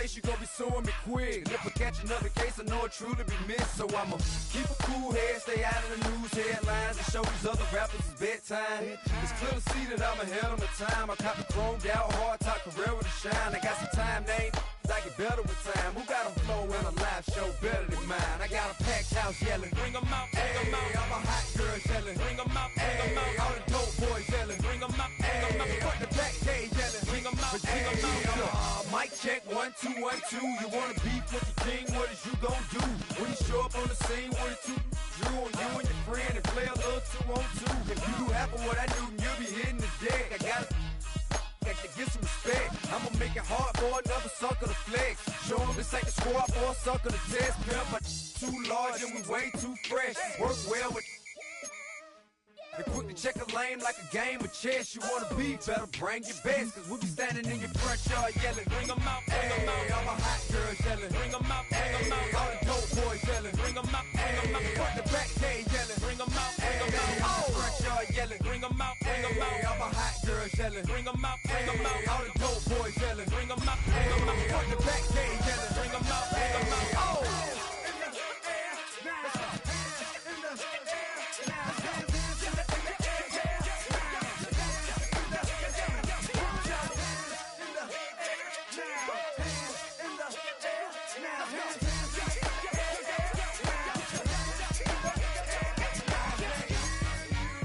place, you gon' be suing me quick. And if I catch another case, I know it truly be missed. So I'ma keep a cool head, stay out of the news headlines, and show these other rappers it's bedtime. It's clear to see that I'm ahead of my time. I caught the chromed out, hard top career with a shine. I got some time, name. I get better with time. Who got a flow and a live show better than mine? I got a packed house yelling, bring 'em out, bring 'em out. I'm a hot girl yelling, bring 'em out, bring 'em out. All the dope boys yelling, bring 'em out, bring 'em out. Front the back gate yelling, bring 'em out, bring 'em out. Mic check, 1 2 1 2. You wanna beef with the king? What is you gon' do when you show up on the scene with a two drew on you and your friend and play a little 2 on 2? If you do half of what I do, then you'll be hitting the deck. I got to get some respect. I'ma make it hard for another sucker to flex. Show him this ain't the squad for a sucker to test. Pimp, but too large and we way too fresh. Work well with. They quick to check a lane like a game of chess. You wanna be better, bring your best. Cause we be standing in your front yard yelling, bring 'em out, bring 'em out. All my hot girls yelling, bring 'em out, bring 'em out. All the dope boys yelling, bring 'em out, bring 'em out. Front the back gate yelling, bring 'em out, bring 'em out. All the front yard yelling, bring 'em out, bring 'em out. All my hot girls yelling, bring 'em out, bring 'em out. All the dope boys yelling, bring 'em out, bring 'em out. Front the back gate yelling, bring 'em out, bring 'em out. Oh!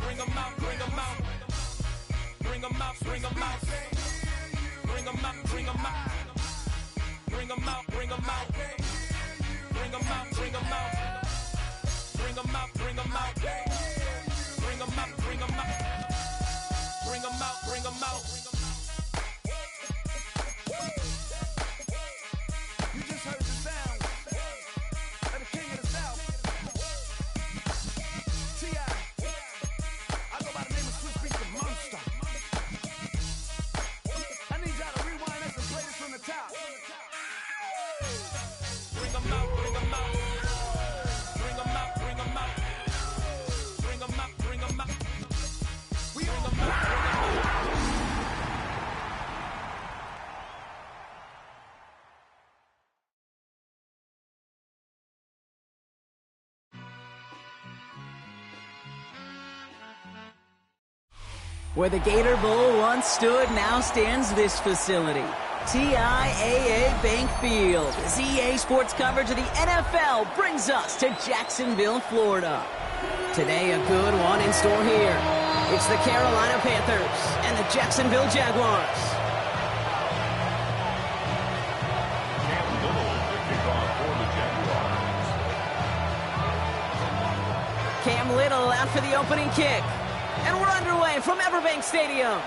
Bring 'em out, bring 'em out, bring 'em out, bring 'em out, bring 'em out, bring 'em out, bring 'em out, bring 'em out, bring 'em out, bring 'em out, bring 'em out, bring 'em out, bring 'em out. You just heard the sound of the king of the South, T.I. I go by the name of Swiss Beats the Monster. Top. Bring 'em out, bring 'em out, bring 'em out, bring 'em out, bring 'em out, bring 'em out. We bring 'em out, bring 'em out. Where the Gator Bowl once stood, now stands this facility. TIAA Bank Field. As EA Sports coverage of the NFL brings us to Jacksonville, Florida. Today, a good one in store here. It's the Carolina Panthers and the Jacksonville Jaguars. Cam Little to kick off for the Jaguars. Cam Little out for the opening kick. And we're underway from Everbank Stadium.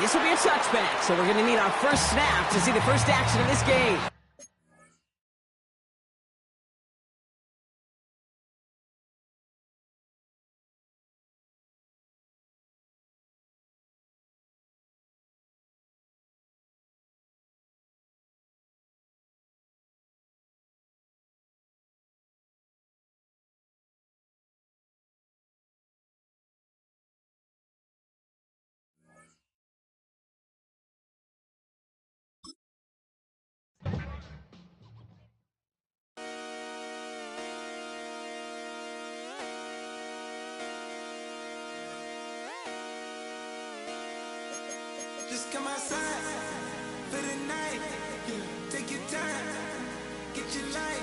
This will be a touchback, so we're going to need our first snap to see the first action of this game. Just come outside for the night. Take your time, get your life.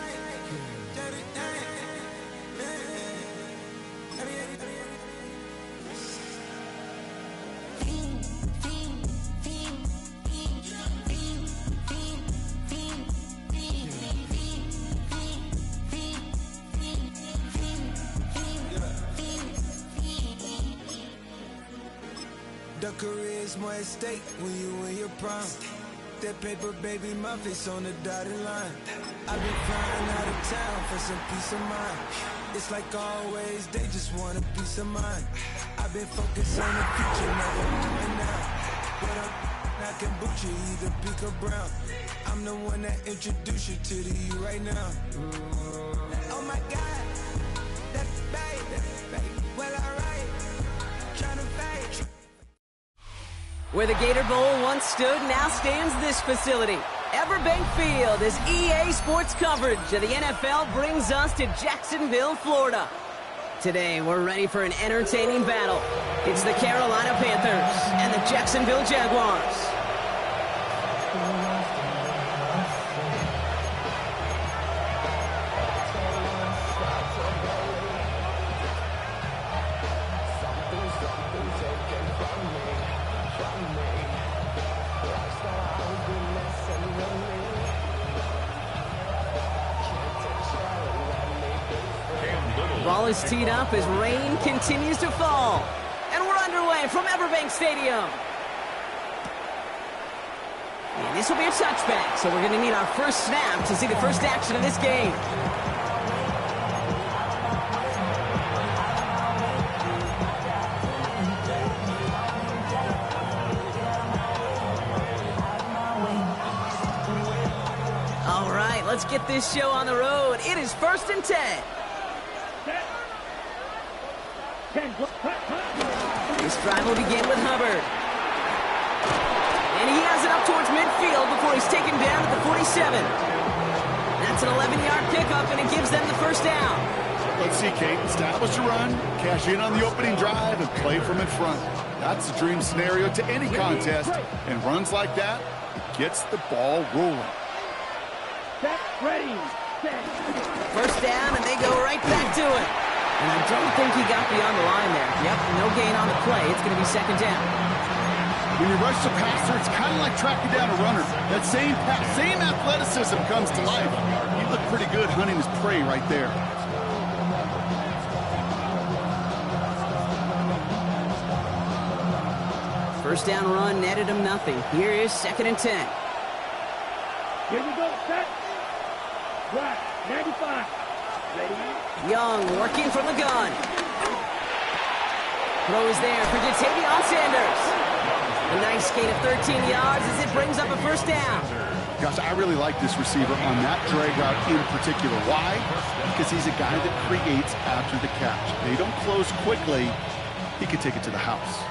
The career's more at stake when you in your prime. That paper, baby, my face on the dotted line. I've been flying out of town for some peace of mind. It's like always, they just want a piece of mind. I've been focused on the future, never right now. But I can boot you either pink or brown. I'm the one that introduced you to the you right now. Oh my God, that's babe. Well, alright, tryna fight. Where the Gator Bowl once stood, now stands this facility. Everbank Field, as EA Sports coverage of the NFL brings us to Jacksonville, Florida. Today, we're ready for an entertaining battle. It's the Carolina Panthers and the Jacksonville Jaguars. Ball is teed up as rain continues to fall. And we're underway from Everbank Stadium. And this will be a touchback, so we're going to need our first snap to see the first action of this game. All right, let's get this show on the road. It is 1st and 10. This drive will begin with Hubbard. And he has it up towards midfield before he's taken down at the 47. That's an 11-yard pickup, and it gives them the first down. Let's see, Kate. Establish a run, cash in on the opening drive, and play from in front. That's the dream scenario to any contest. And runs like that, it gets the ball rolling. First down, and they go right back to it. And I don't think he got beyond the line there. Yep, no gain on the play. It's going to be 2nd down. When you rush the passer, it's kind of like tracking down a runner. That same pass, same athleticism comes to life. He looked pretty good hunting his prey right there. First down run netted him nothing. Here is 2nd and 10. Here we go, set. Right, 95. Ready. Young working from the gun. Throws there for Jatavion Sanders. A nice gain of 13 yards as it brings up a first down. Gosh, I really like this receiver on that drag route in particular. Why? Because he's a guy that creates after the catch. They don't close quickly. He can take it to the house.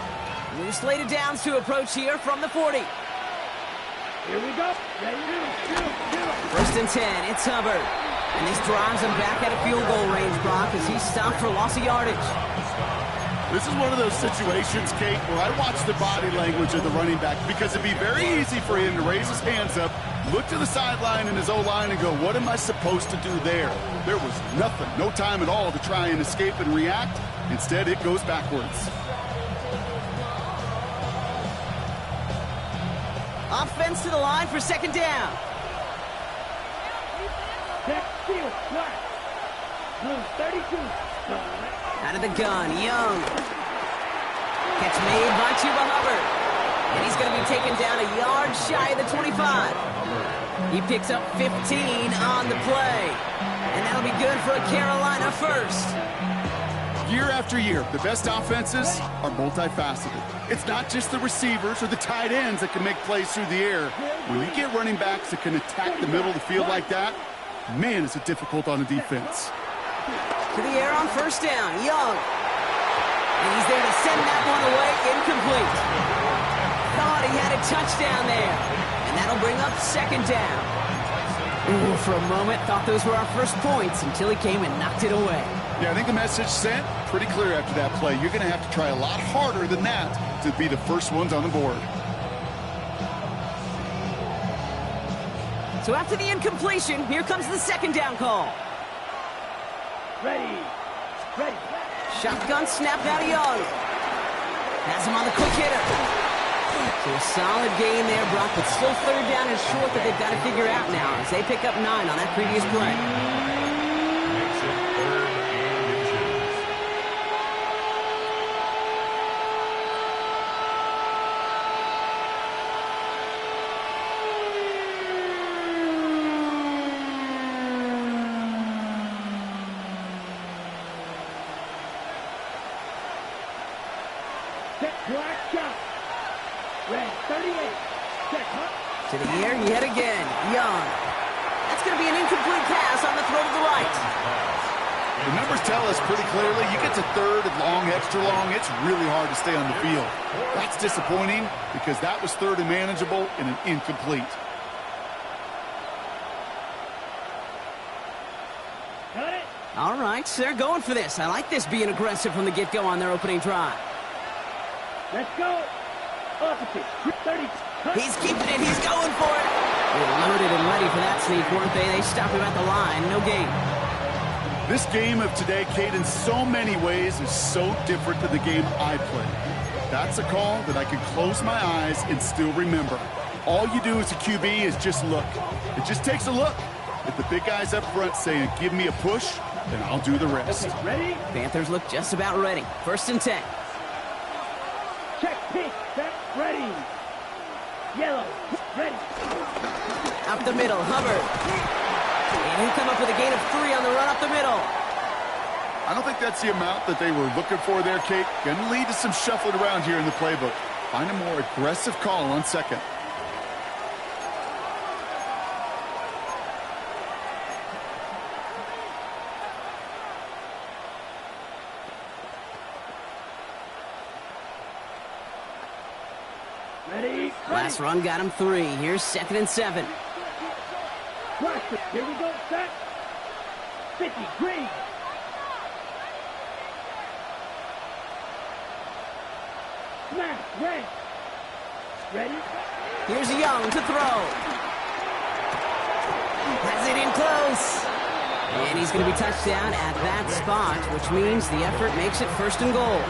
New slated downs to approach here from the 40. Here we go. Ready, shoot. 1st and 10, it's Hubbard. And this drives him back out of field goal range, Brock, as he's stopped for loss of yardage. This is one of those situations, Kate, where I watch the body language of the running back because it'd be very easy for him to raise his hands up, look to the sideline in his O-line and go, what am I supposed to do there? There was nothing, no time at all to try and escape and react. Instead, it goes backwards. Offense to the line for 2nd down. Blue 32. Out of the gun, Young. Catch made by Chuba Hubbard. And he's going to be taken down a yard shy of the 25. He picks up 15 on the play. And that'll be good for a Carolina first. Year after year, the best offenses are multifaceted. It's not just the receivers or the tight ends that can make plays through the air. When you get running backs that can attack the middle of the field like that, man, is it difficult on the defense. To the air on first down, Young. And he's there to send that one away, incomplete. Thought he had a touchdown there. And that'll bring up 2nd down. Ooh, for a moment, thought those were our first points until he came and knocked it away. Yeah, I think the message sent pretty clear after that play. You're going to have to try a lot harder than that to be the first ones on the board. So after the incompletion, here comes the 2nd down call. Ready. Shotgun snap now to Young. Has him on the quick hitter. So a solid gain there, Brock, but still 3rd down and short that they've got to figure out now as they pick up 9 on that previous play. Makes it 3rd and inches. To the air, yet again, Young. That's going to be an incomplete pass on the throw to the right. The numbers tell us pretty clearly, you get to third and long, extra long, it's really hard to stay on the field. That's disappointing because that was third and manageable and an incomplete. All right, so they're going for this. I like this being aggressive from the get-go on their opening drive. Let's go. Opposite. 30. He's keeping it. He's going for it. They're loaded and ready for that sneak, weren't they? They stop him at the line. No gain. This game of today, Kate, in so many ways is so different than the game I played. That's a call that I can close my eyes and still remember. All you do as a QB is just look. It just takes a look. If the big guys up front saying, give me a push, then I'll do the rest. Okay, ready? Panthers look just about ready. 1st and 10. Check pink. Set. Ready. Yellow. Ready. Up the middle, Hubbard. And he'll come up with a gain of 3 on the run up the middle. I don't think that's the amount that they were looking for there, Kate. Going to lead to some shuffling around here in the playbook. Find a more aggressive call on 2nd. Ready. Last run got him 3. Here's 2nd and 7. Practice. Here we go. Set. 50. Green. Smash. Red. Ready. Here's Young to throw. Has it in close. And he's going to be touchdown at that spot, which means the effort makes it 1st and goal.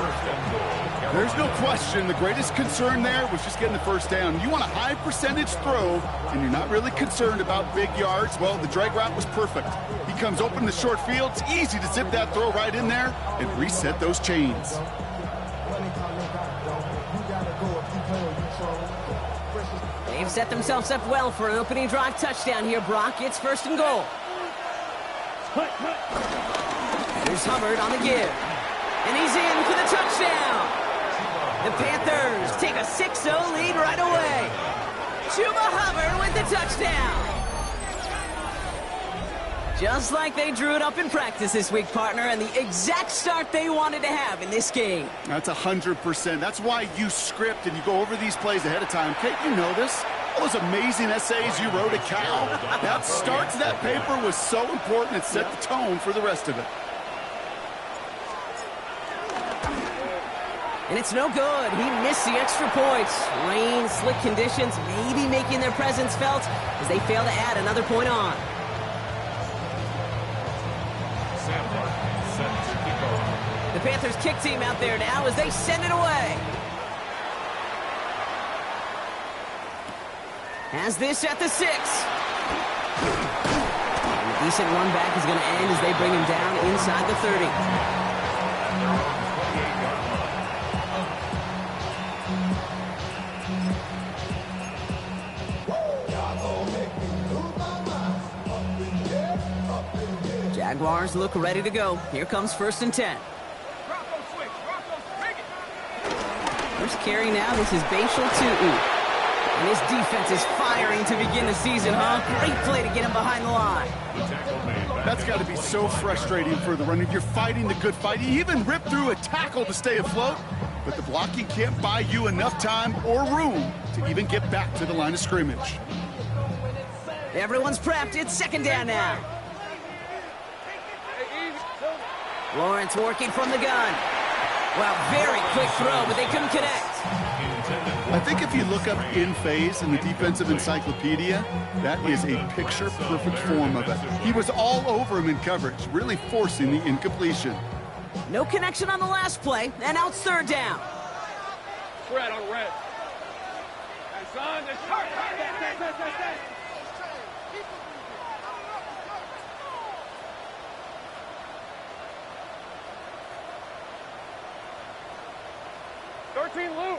There's no question the greatest concern there was just getting the 1st down. You want a high percentage throw, and you're not really concerned about big yards. Well, the drag route was perfect. He comes open in the short field. It's easy to zip that throw right in there and reset those chains. They've set themselves up well for an opening drive touchdown here, Brock. It's 1st and goal. Here's Hubbard on the give. And he's in for the touchdown. The Panthers take a 6-0 lead right away. Chuba Hubbard with the touchdown. Just like they drew it up in practice this week, partner, and the exact start they wanted to have in this game. That's 100%. That's why you script and you go over these plays ahead of time. Kate, you know this. All those amazing essays you wrote at Cal. That start to that paper was so important. It set the tone for the rest of it. And it's no good. He missed the extra points. Rain, slick conditions, maybe making their presence felt as they fail to add another point on. The Panthers kick team out there now as they send it away. Has this at the 6. And a decent run back is going to end as they bring him down inside the 30. Jaguars look ready to go. Here comes 1st and 10. First carry now. This is Bashal Tootin. And this defense is firing to begin the season, huh? Great play to get him behind the line. That's got to be so frustrating for the runner. You're fighting the good fight. You even ripped through a tackle to stay afloat, but the blocking can't buy you enough time or room to even get back to the line of scrimmage. Everyone's prepped. It's 2nd down now. Lawrence working from the gun. Well, very quick throw, but they couldn't connect. I think if you look up in phase in the defensive encyclopedia, that is a picture-perfect form of it. He was all over him in coverage, really forcing the incompletion. No connection on the last play, and now it's 3rd down. Red on red. And son, the start. 13, Lou.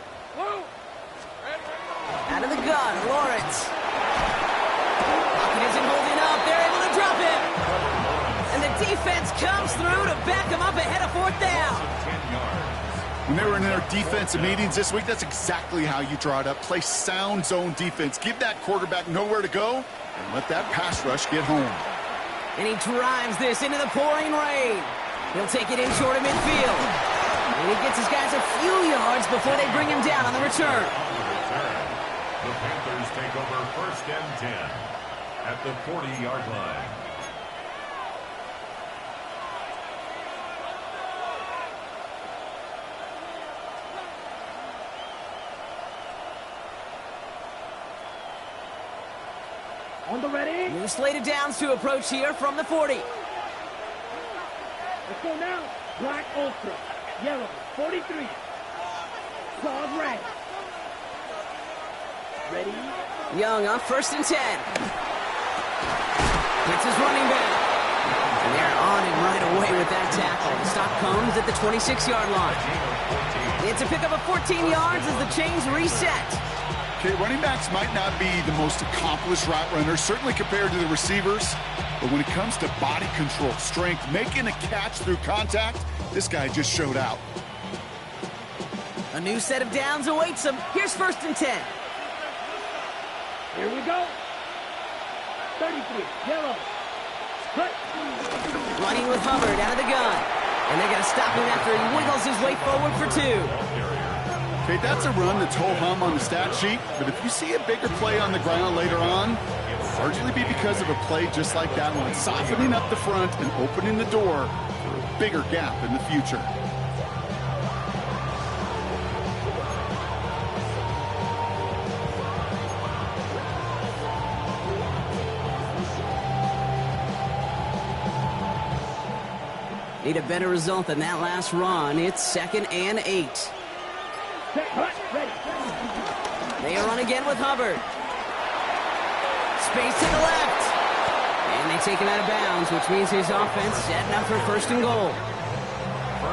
Out of the gun, Lawrence. Pocket isn't holding up. They're able to drop him. And the defense comes through to back him up ahead of 4th down. When they were in their defensive meetings this week, that's exactly how you draw it up. Play sound zone defense. Give that quarterback nowhere to go and let that pass rush get home. And he drives this into the pouring rain. He'll take it in short of midfield. And he gets his guys a few yards before they bring him down on the return. The Panthers take over 1st and 10 at the 40-yard line. On the ready. New slated downs to approach here from the 40. Let's go now. Black Ultra. Yellow. 43. Claws red. Ready. Young on 1st and 10. Gets his running back. And they're on him right away with that tackle. The stop comes at the 26-yard line. It's a pickup of 14 yards as the chains reset. Okay, running backs might not be the most accomplished route runners, certainly compared to the receivers. But when it comes to body control, strength, making a catch through contact, this guy just showed out. A new set of downs awaits him. Here's 1st and 10. Here we go. 33. Yellow. Cut. Running with Hubbard out of the gun. And they're going to stop him after he wiggles his way forward for 2. Okay, that's a run that's ho-hum on the stat sheet, but if you see a bigger play on the ground later on, it'll largely be because of a play just like that one, softening up the front and opening the door for a bigger gap in the future. Need a better result than that last run. It's 2nd and 8. They run again with Hubbard. Space to the left. And they take him out of bounds, which means his offense setting up for 1st and goal.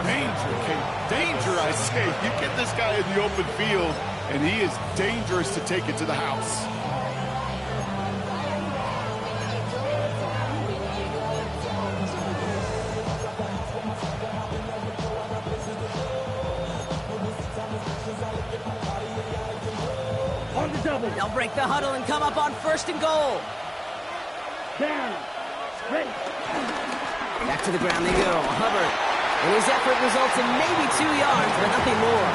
Danger, Kate. Danger, I say. You get this guy in the open field, and he is dangerous to take it to the house. They'll break the huddle and come up on 1st and goal. Down. Ready. Back to the ground they go. Hubbard. And his effort results in maybe 2 yards, but nothing more.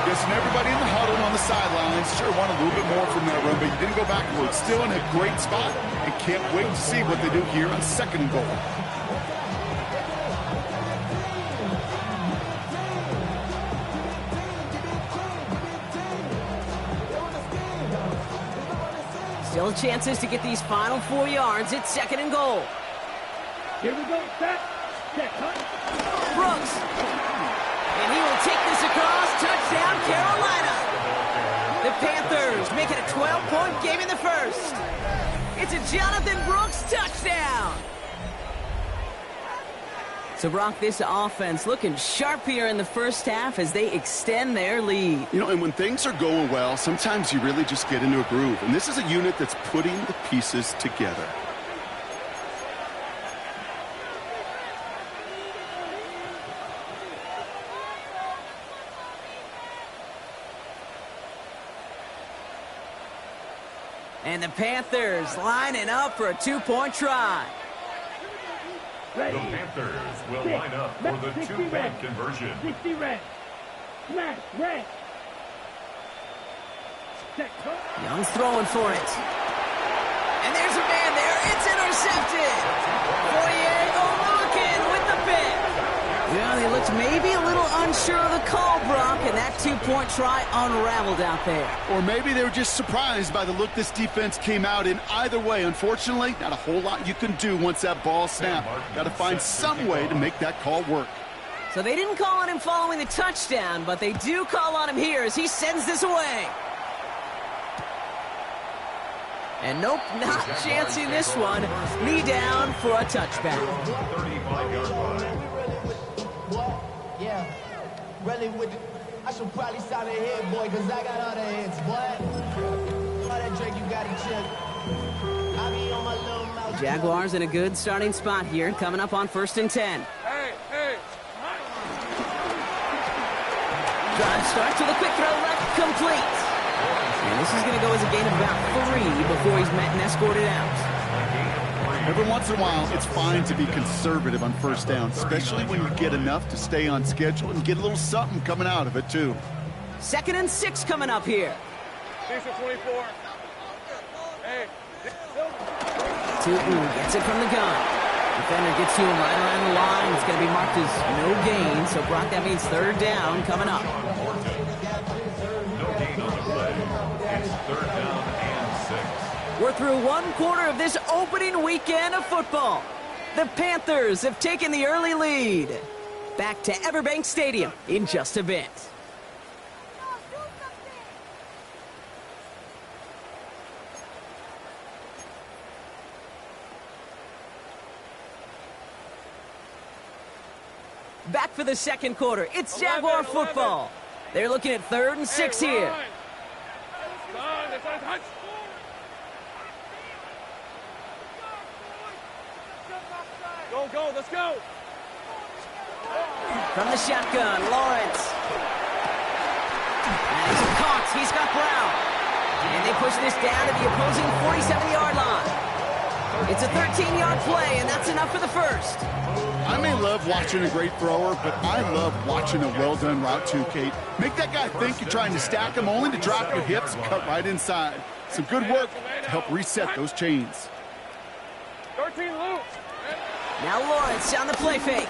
Guessing everybody in the huddle on the sidelines sure want a little bit more from that run, but you didn't go backwards. Still in a great spot and can't wait to see what they do here on 2nd and goal. Still chances to get these final 4 yards. It's 2nd and goal. Here we go. Set. Set. Cut. Brooks. And he will take this across. Touchdown, Carolina. The Panthers make it a 12-point game in the 1st. It's a Jonathan Brooks touchdown. So, Brock, this offense looking sharp here in the 1st half as they extend their lead. You know, and when things are going well, sometimes you really just get into a groove. And this is a unit that's putting the pieces together. And the Panthers lining up for a 2-point try. Ready. The Panthers will line up for the 2-point conversion. 60 red. Smash red. Set. Cut. Young's throwing for it. And there's a man there. It's intercepted. Diego Lookin with the pick. Well, they looked maybe a little unsure of the call, Brock, and that 2-point try unraveled out there. Or maybe they were just surprised by the look this defense came out in. Either way, unfortunately, not a whole lot you can do once that ball snapped. Got to find some way to make that call work. So they didn't call on him following the touchdown, but they do call on him here as he sends this away. And nope, not chancing this one. Knee down for a touchback. 35-yard line. Yeah, really with the, I should probably sign a head, boy, because I got all the heads, boy. All that drink you got to chip. I be on my little mouth. Jaguars in a good starting spot here, coming up on 1st and 10. Hey. Drive starts with a quick throw left, complete. And this is going to go as a gain of about 3 before he's met and escorted out. Every once in a while, it's fine to be conservative on first down, especially when you get enough to stay on schedule and get a little something coming out of it, too. 2nd and 6 coming up here. 24. Hey. Tootin gets it from the gun. Defender gets to him right around the line. It's going to be marked as no gain. So, Brock, that means 3rd down coming up. No gain on the play. It's 3rd down and 6. We're through 1 quarter of this opening weekend of football. The Panthers have taken the early lead. Back to Everbank Stadium in just a bit. Back for the 2nd quarter. It's Jaguar football. They're looking at 3rd and 6 here. Go, let's go. From the shotgun, Lawrence. And he's caught. He's got Brown. And they push this down to the opposing 47-yard line. It's a 13-yard play, and that's enough for the first. I may love watching a great thrower, but I love watching a well-done route too, Kate. Make that guy think you're trying to stack him only to drop your hips and cut right inside. Some good work to help reset those chains. 13 loose. Now Lawrence on the play fake.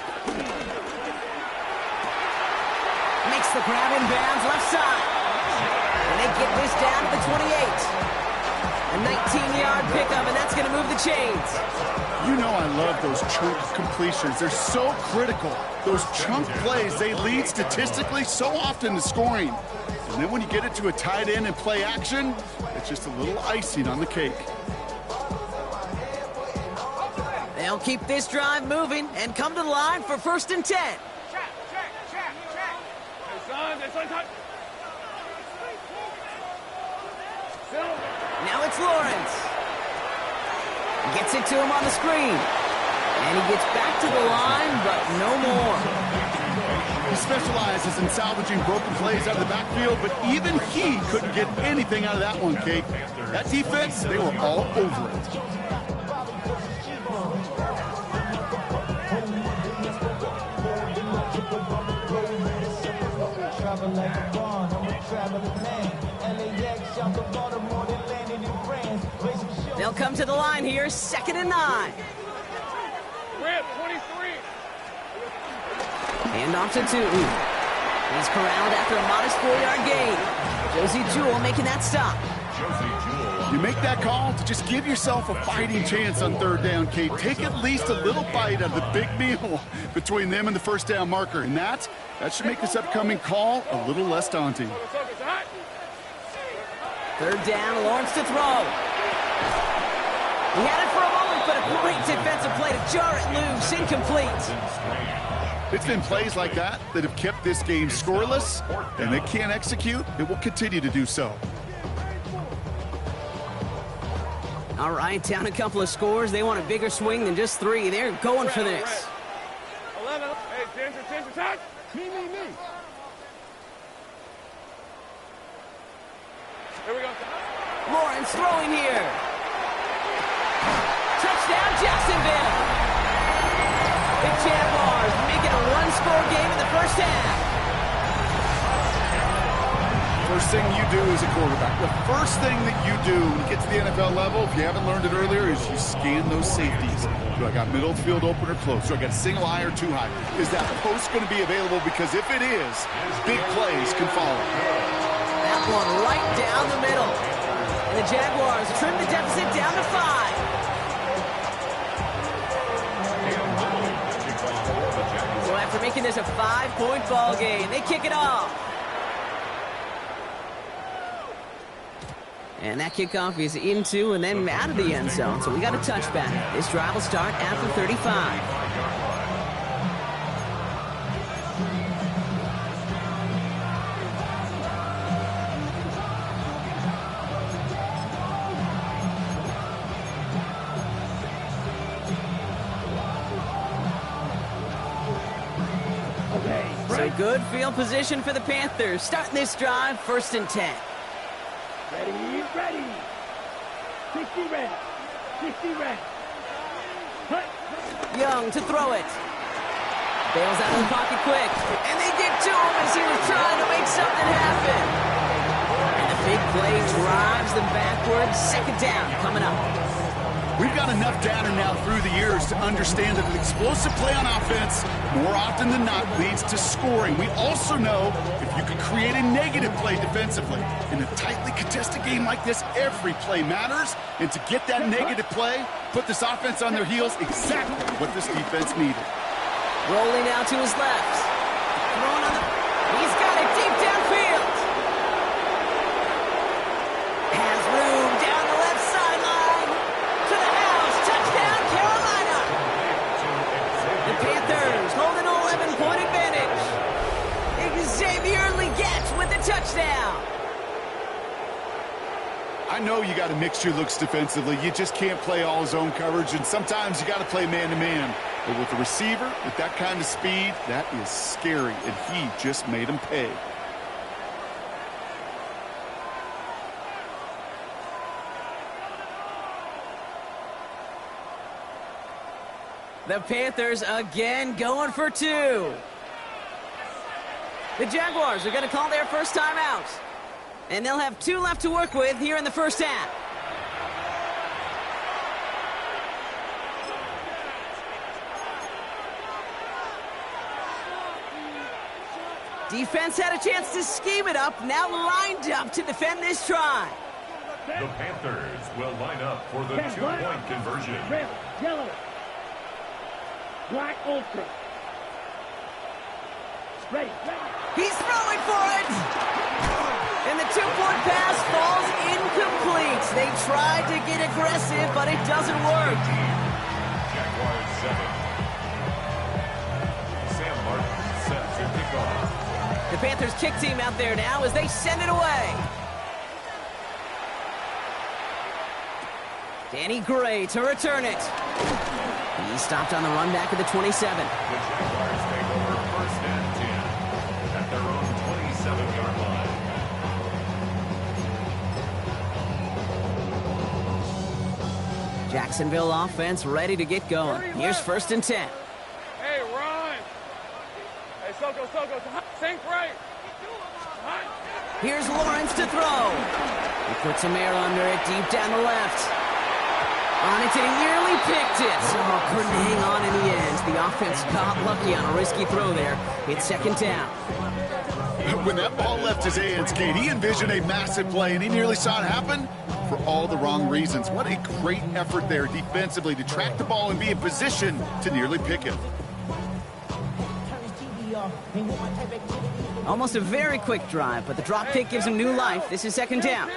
Makes the grab in bounds left side. And they get this down to the 28. A 19-yard pickup, and that's going to move the chains. You know I love those chunk completions. They're so critical. Those chunk plays, they lead statistically so often to scoring. And then when you get it to a tight end and play action, it's just a little icing on the cake. They'll keep this drive moving and come to the line for 1st and 10. Check. Hey, son, touch. Now it's Lawrence. Gets it to him on the screen. And he gets back to the line, but no more. He specializes in salvaging broken plays out of the backfield, but even he couldn't get anything out of that one, Kate. That defense, they were all over it. They'll come to the line here, 2nd and 9. Rip, 23. Hand off to Tootin. He's corralled after a modest 4-yard gain. Josie Jewell making that stop. You make that call to just give yourself a fighting chance on 3rd down, Kate. Take at least a little bite out of the big meal between them and the 1st down marker. And that should make this upcoming call a little less daunting. 3rd down, Lawrence to throw. He had it for a moment, but a great defensive play to jar it loose, incomplete. It's been plays like that have kept this game scoreless, and they can't execute. It will continue to do so. All right, down a couple of scores. They want a bigger swing than just 3. They're going for this. 11. Hey, Ginger, touch. Me. Here we go. Lawrence throwing here. Touchdown, Jacksonville. The Jaguars make it a 1-score game in the 1st half. First thing you do as a quarterback, the first thing that you do when you get to the NFL level, if you haven't learned it earlier, is you scan those safeties. Do I got middle field open or close? Do I got a single high or too high? Is that post going to be available? Because if it is, big plays can follow. That one right down the middle. And the Jaguars trim the deficit down to 5. So after making this a 5-point ball game, they kick it off. And that kickoff is into and then out of the end zone. So we got a touchback. This drive will start after 35. So good field position for the Panthers. Starting this drive, 1st and 10. Ready. 60 ready. Young to throw it. Bails out of the pocket quick. And they get to him as he was trying to make something happen. And the big play drives them backwards. Second down coming up. We've got enough data now through the years to understand that an explosive play on offense more often than not leads to scoring. We also know if you can create a negative play defensively. In a tightly contested game like this, every play matters. And to get that negative play, put this offense on their heels, exactly what this defense needed. Rolling out to his left. Throwing on the... He's got it deep downfield. Has room down the left sideline. To the house. Touchdown, Carolina. The Panthers hold an 11-point advantage. Xavier Legette with the touchdown. I know you got to mix your looks defensively. You just can't play all zone coverage, and sometimes you got to play man-to-man. But with a receiver, with that kind of speed, that is scary, and he just made him pay. The Panthers again going for two. The Jaguars are going to call their first timeout. And they'll have 2 left to work with here in the first half. Defense had a chance to scheme it up, now lined up to defend this try. The Panthers will line up for the 2-point conversion. Red, yellow, black ultra. Ready. He's throwing for it! And the 2-point pass falls incomplete. They tried to get aggressive, but it doesn't work. Jaguars 7. Sam Martin set to kick off. The Panthers kick team out there now as they send it away. Danny Gray to return it. He stopped on the run back at the 27. The Jaguars take over first and 10 at their own 27-yard line. Jacksonville offense ready to get going. Here's first and 10. Hey, Ron. Hey, Soko. Sink right. Here's Lawrence to throw. He puts some air under it deep down the left. On it, and he nearly picked it. Oh, couldn't hang on in the end. The offense got lucky on a risky throw there. It's second down. When that ball left his hands, Kate, he envisioned a massive play, and he nearly saw it happen for all the wrong reasons. What a great effort there defensively to track the ball and be in position to nearly pick it. Almost a very quick drive, but the drop kick gives him new life. This is second down.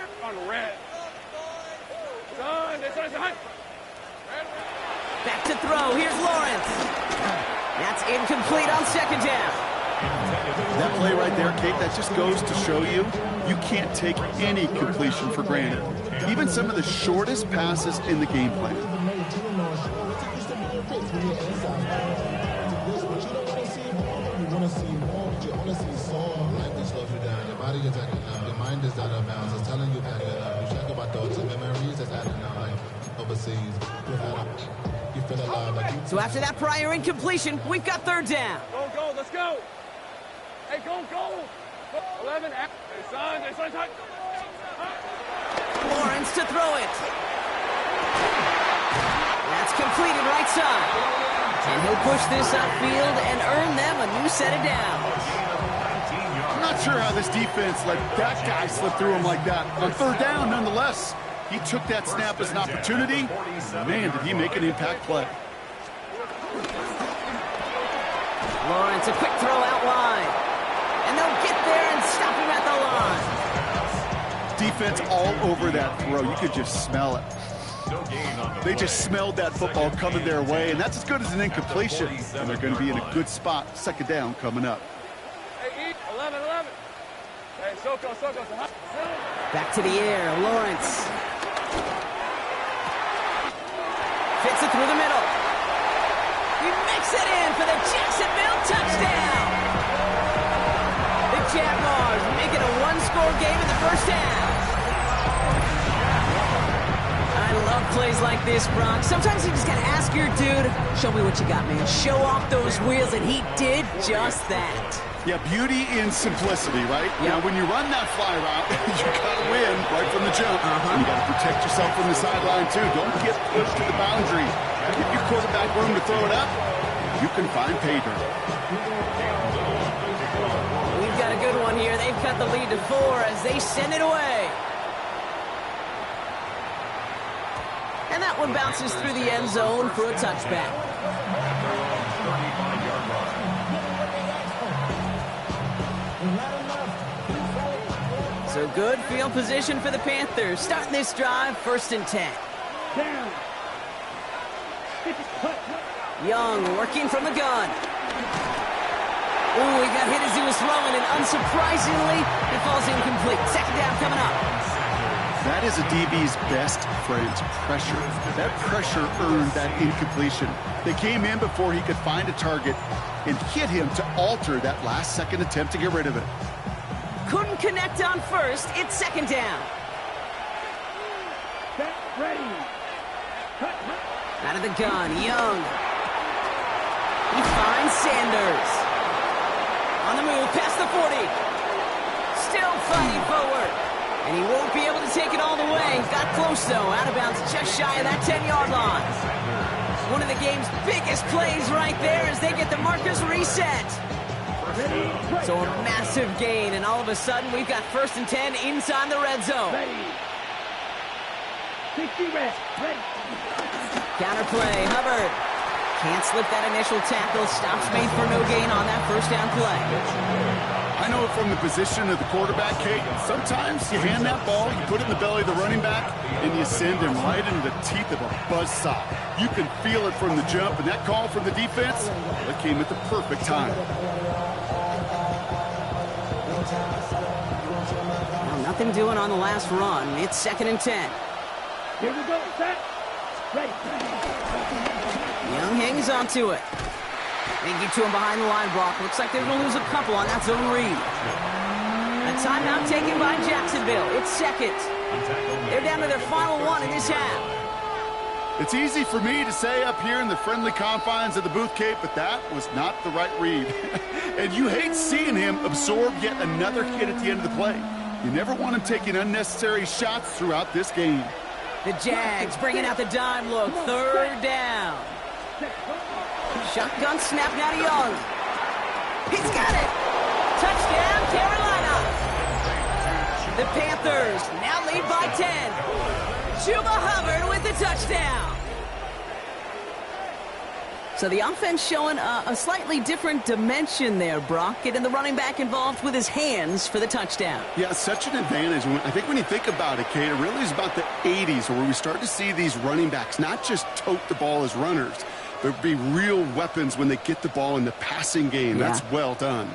Back to throw. Here's Lawrence. That's incomplete on second down. That play right there, Kate, that just goes to show you can't take any completion for granted. Even some of the shortest passes in the game plan. So after that prior incompletion, we've got third down. Go, let's go. Hey, go. 11, hey, son, Lawrence to throw it. That's completed right side. And he'll push this upfield and earn them a new set of downs. I'm not sure how this defense let that guy slip through him like that. On third down, nonetheless, he took that snap as an opportunity. Man, did he make an impact play. Lawrence, a quick throw out wide. And they'll get there and stop him at the line. Defense all over that throw. You could just smell it. They just smelled that football coming their way, and that's as good as an incompletion. And they're going to be in a good spot. Second down coming up. Hey, 11. Hey, Soko. Back to the air, Lawrence. Fits it through the middle. He makes it in for the Jacksonville touchdown. The Jaguars make it a one-score game in the first half. I love plays plays like this, Brock, sometimes you just got to ask your dude, show me what you got, man. Show off those wheels, and he did just that. Yeah, beauty in simplicity, right? Yep. Now, when you run that fly route, you got to win right from the jump. And you got to protect yourself from the sideline, too. Don't get pushed to the boundary. Give your quarterback room to throw it up. You can find pay dirt. We've got a good one here. They've cut the lead to 4 as they send it away. And that one bounces through the end zone for a touchback. So good field position for the Panthers. Starting this drive, 1st and 10. Down. Young working from the gun. Ooh, he got hit as he was throwing, and unsurprisingly, it falls incomplete. 2nd down coming up. That is a DB's best friend, pressure. That pressure earned that incompletion. They came in before he could find a target and hit him to alter that last-second attempt to get rid of it. Couldn't connect on 1st. It's 2nd down. Set, ready. Out of the gun, Young. He finds Sanders. On the move, past the 40. Still fighting forward. And he won't be able to take it all the way. Got close, though. Out of bounds just shy of that 10-yard line. One of the game's biggest plays right there as they get the markers reset. So a massive gain, and all of a sudden, we've got 1st and 10 inside the red zone. Ready. 60 red. Ready. Counterplay, Hubbard. Can't slip that initial tackle. Stops made for no gain on that 1st down play. I know it from the position of the quarterback, Kate. Sometimes you hand that ball, you put it in the belly of the running back, and you send him right into the teeth of a buzzsaw. You can feel it from the jump, and that call from the defense, that came at the perfect time. Well, nothing doing on the last run. It's 2nd and 10. Here we go. Set. Ready. Young hangs on to it. They get to him behind the line, Brock. Looks like they're going to lose a couple on that zone read. A timeout taken by Jacksonville. It's 2nd. They're down to their final 1 in this half. It's easy for me to say up here in the friendly confines of the booth, Kate, but that was not the right read. And you hate seeing him absorb yet another hit at the end of the play. You never want him taking unnecessary shots throughout this game. The Jags bringing out the dime look. 3rd down. Shotgun snap now to Young. He's got it. Touchdown, Carolina. The Panthers now lead by 10. Chuba Hubbard with the touchdown. So the offense showing a slightly different dimension there, Brock. Getting the running back involved with his hands for the touchdown. Yeah, such an advantage. I think when you think about it, Kate, it really is about the 80s where we start to see these running backs not just tote the ball as runners, but be real weapons when they get the ball in the passing game. Yeah. That's well done.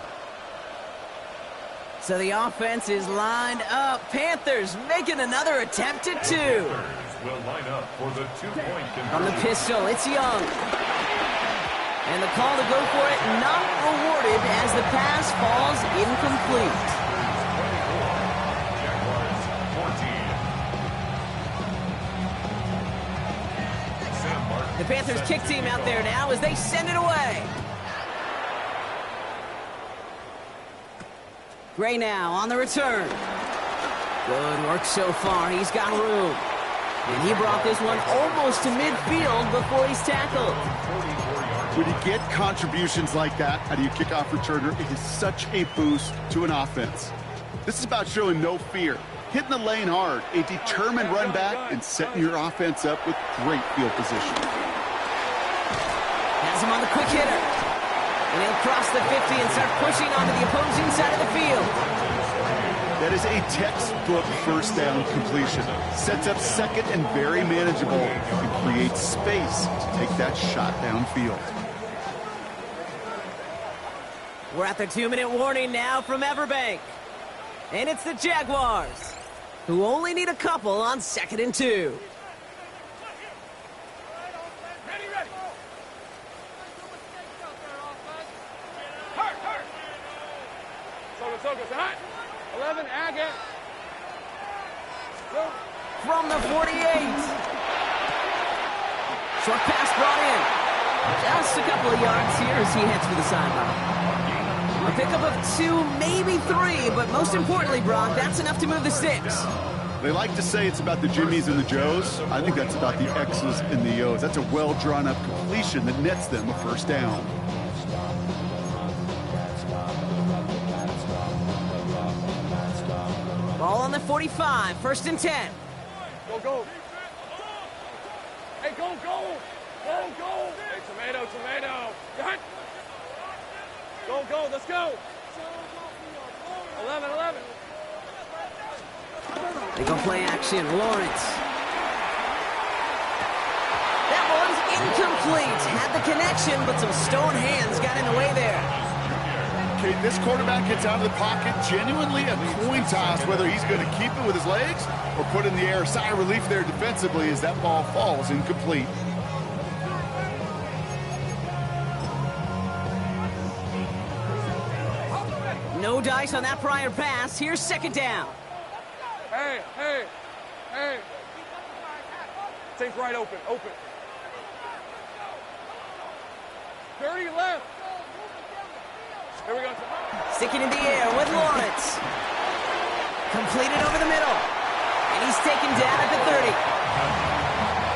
So the offense is lined up. Panthers making another attempt at 2. Will line up for the 2-point conversion. From the pistol, it's Young. And the call to go for it not rewarded as the pass falls incomplete. Jaguars 14. The Panthers kick team out there now as they send it away. Gray now on the return. Good work so far. He's got room. And he brought this one almost to midfield before he's tackled. When you get contributions like that out of your kickoff returner, it is such a boost to an offense. This is about showing no fear, hitting the lane hard, a determined run back, and setting your offense up with great field position. Has him on the quick hitter. And he'll cross the 50 and start pushing onto the opposing side of the field. That is a textbook 1st down completion. Sets up 2nd and very manageable and creates space to take that shot downfield. We're at the 2-minute warning now from Everbank. And it's the Jaguars, who only need a couple on 2nd and 2. From the 48. Short pass brought in. Just a couple of yards here as he heads for the sideline. A pickup of 2, maybe 3, but most importantly, Brock, that's enough to move the sticks. They like to say it's about the Jimmies and the Joes. I think that's about the X's and the O's. That's a well-drawn-up completion that nets them a first down. Ball on the 45, 1st and 10. Go, go. Hey, go, go. Go, go. Hey, tomato, tomato. Got. Go, go, let's go. 11, 11. They go play action. Lawrence. That one's incomplete. Had the connection, but some stone hands got in the way there. Okay, this quarterback gets out of the pocket. Genuinely a coin toss whether he's going to keep it with his legs or put it in the air. Sigh of relief there defensively as that ball falls incomplete. No dice on that prior pass. Here's 2nd down. Hey, hey, hey. Take right open, open. 30 left. Here we go. Sticking in the air with Lawrence. Completed over the middle. And he's taken down at the 30.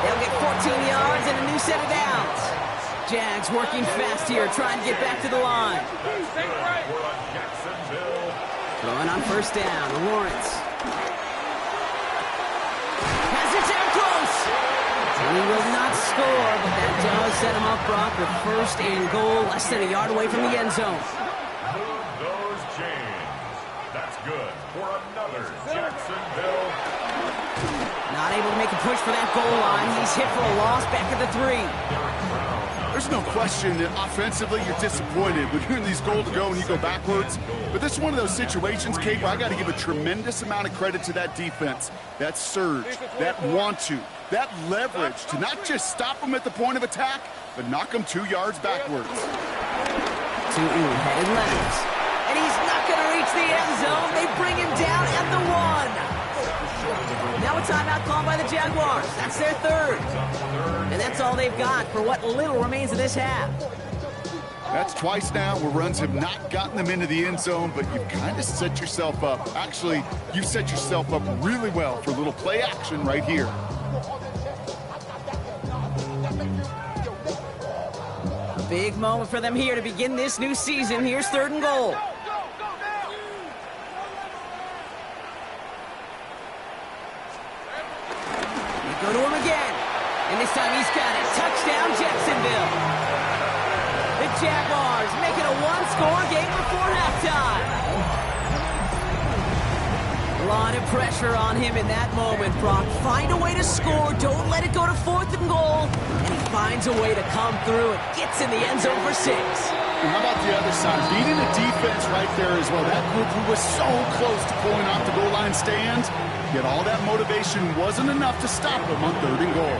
They'll get 14 yards and a new set of downs. Jags working fast here, trying to get back to the line. Take right. Throwing on 1st down, Lawrence. Has it down close. He will not score, but that does set him up, Brock, with 1st and goal, less than a yard away from the end zone. Move those chains. That's good for another Jacksonville. Not able to make a push for that goal line. He's hit for a loss back at the 3. There's no question that offensively you're disappointed when you're in these goal to go and you go backwards. But this is one of those situations, Kate, where I got to give a tremendous amount of credit to that defense. That surge, that want to, that leverage to not just stop them at the point of attack, but knock them 2 yards backwards. Headed left. And he's not going to reach the end zone. They bring him down at the 1. Now a timeout called by the Jaguars. That's their 3rd. And that's all they've got for what little remains of this half. That's twice now where runs have not gotten them into the end zone, but you've kind of set yourself up. Actually, you've set yourself up really well for a little play action right here. A big moment for them here to begin this new season. Here's 3rd and goal. Go to him again. And this time he's got it. Touchdown, Jacksonville. The Jaguars making a 1-score game before halftime. A lot of pressure on him in that moment, Brock. Find a way to score. Don't let it go to 4th and goal. And he finds a way to come through and gets in the end zone for 6. And how about the other side? Beating the defense right there as well. That group who was so close to pulling off the goal line stand, yet all that motivation wasn't enough to stop him on 3rd and goal.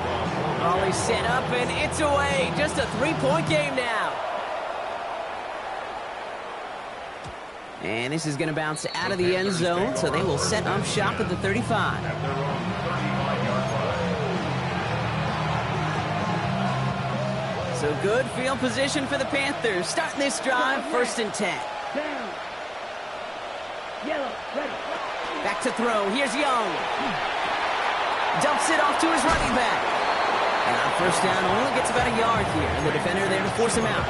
Ollie set up and it's away. Just a 3-point game now. And this is going to bounce out of the end zone, so they will set up shop at the 35. So good field position for the Panthers. Starting this drive, 1st and 10. Down. Yellow, ready. Back to throw. Here's Young. Dumps it off to his running back. And on 1st down, only gets about a yard here. And the defender there to force him out.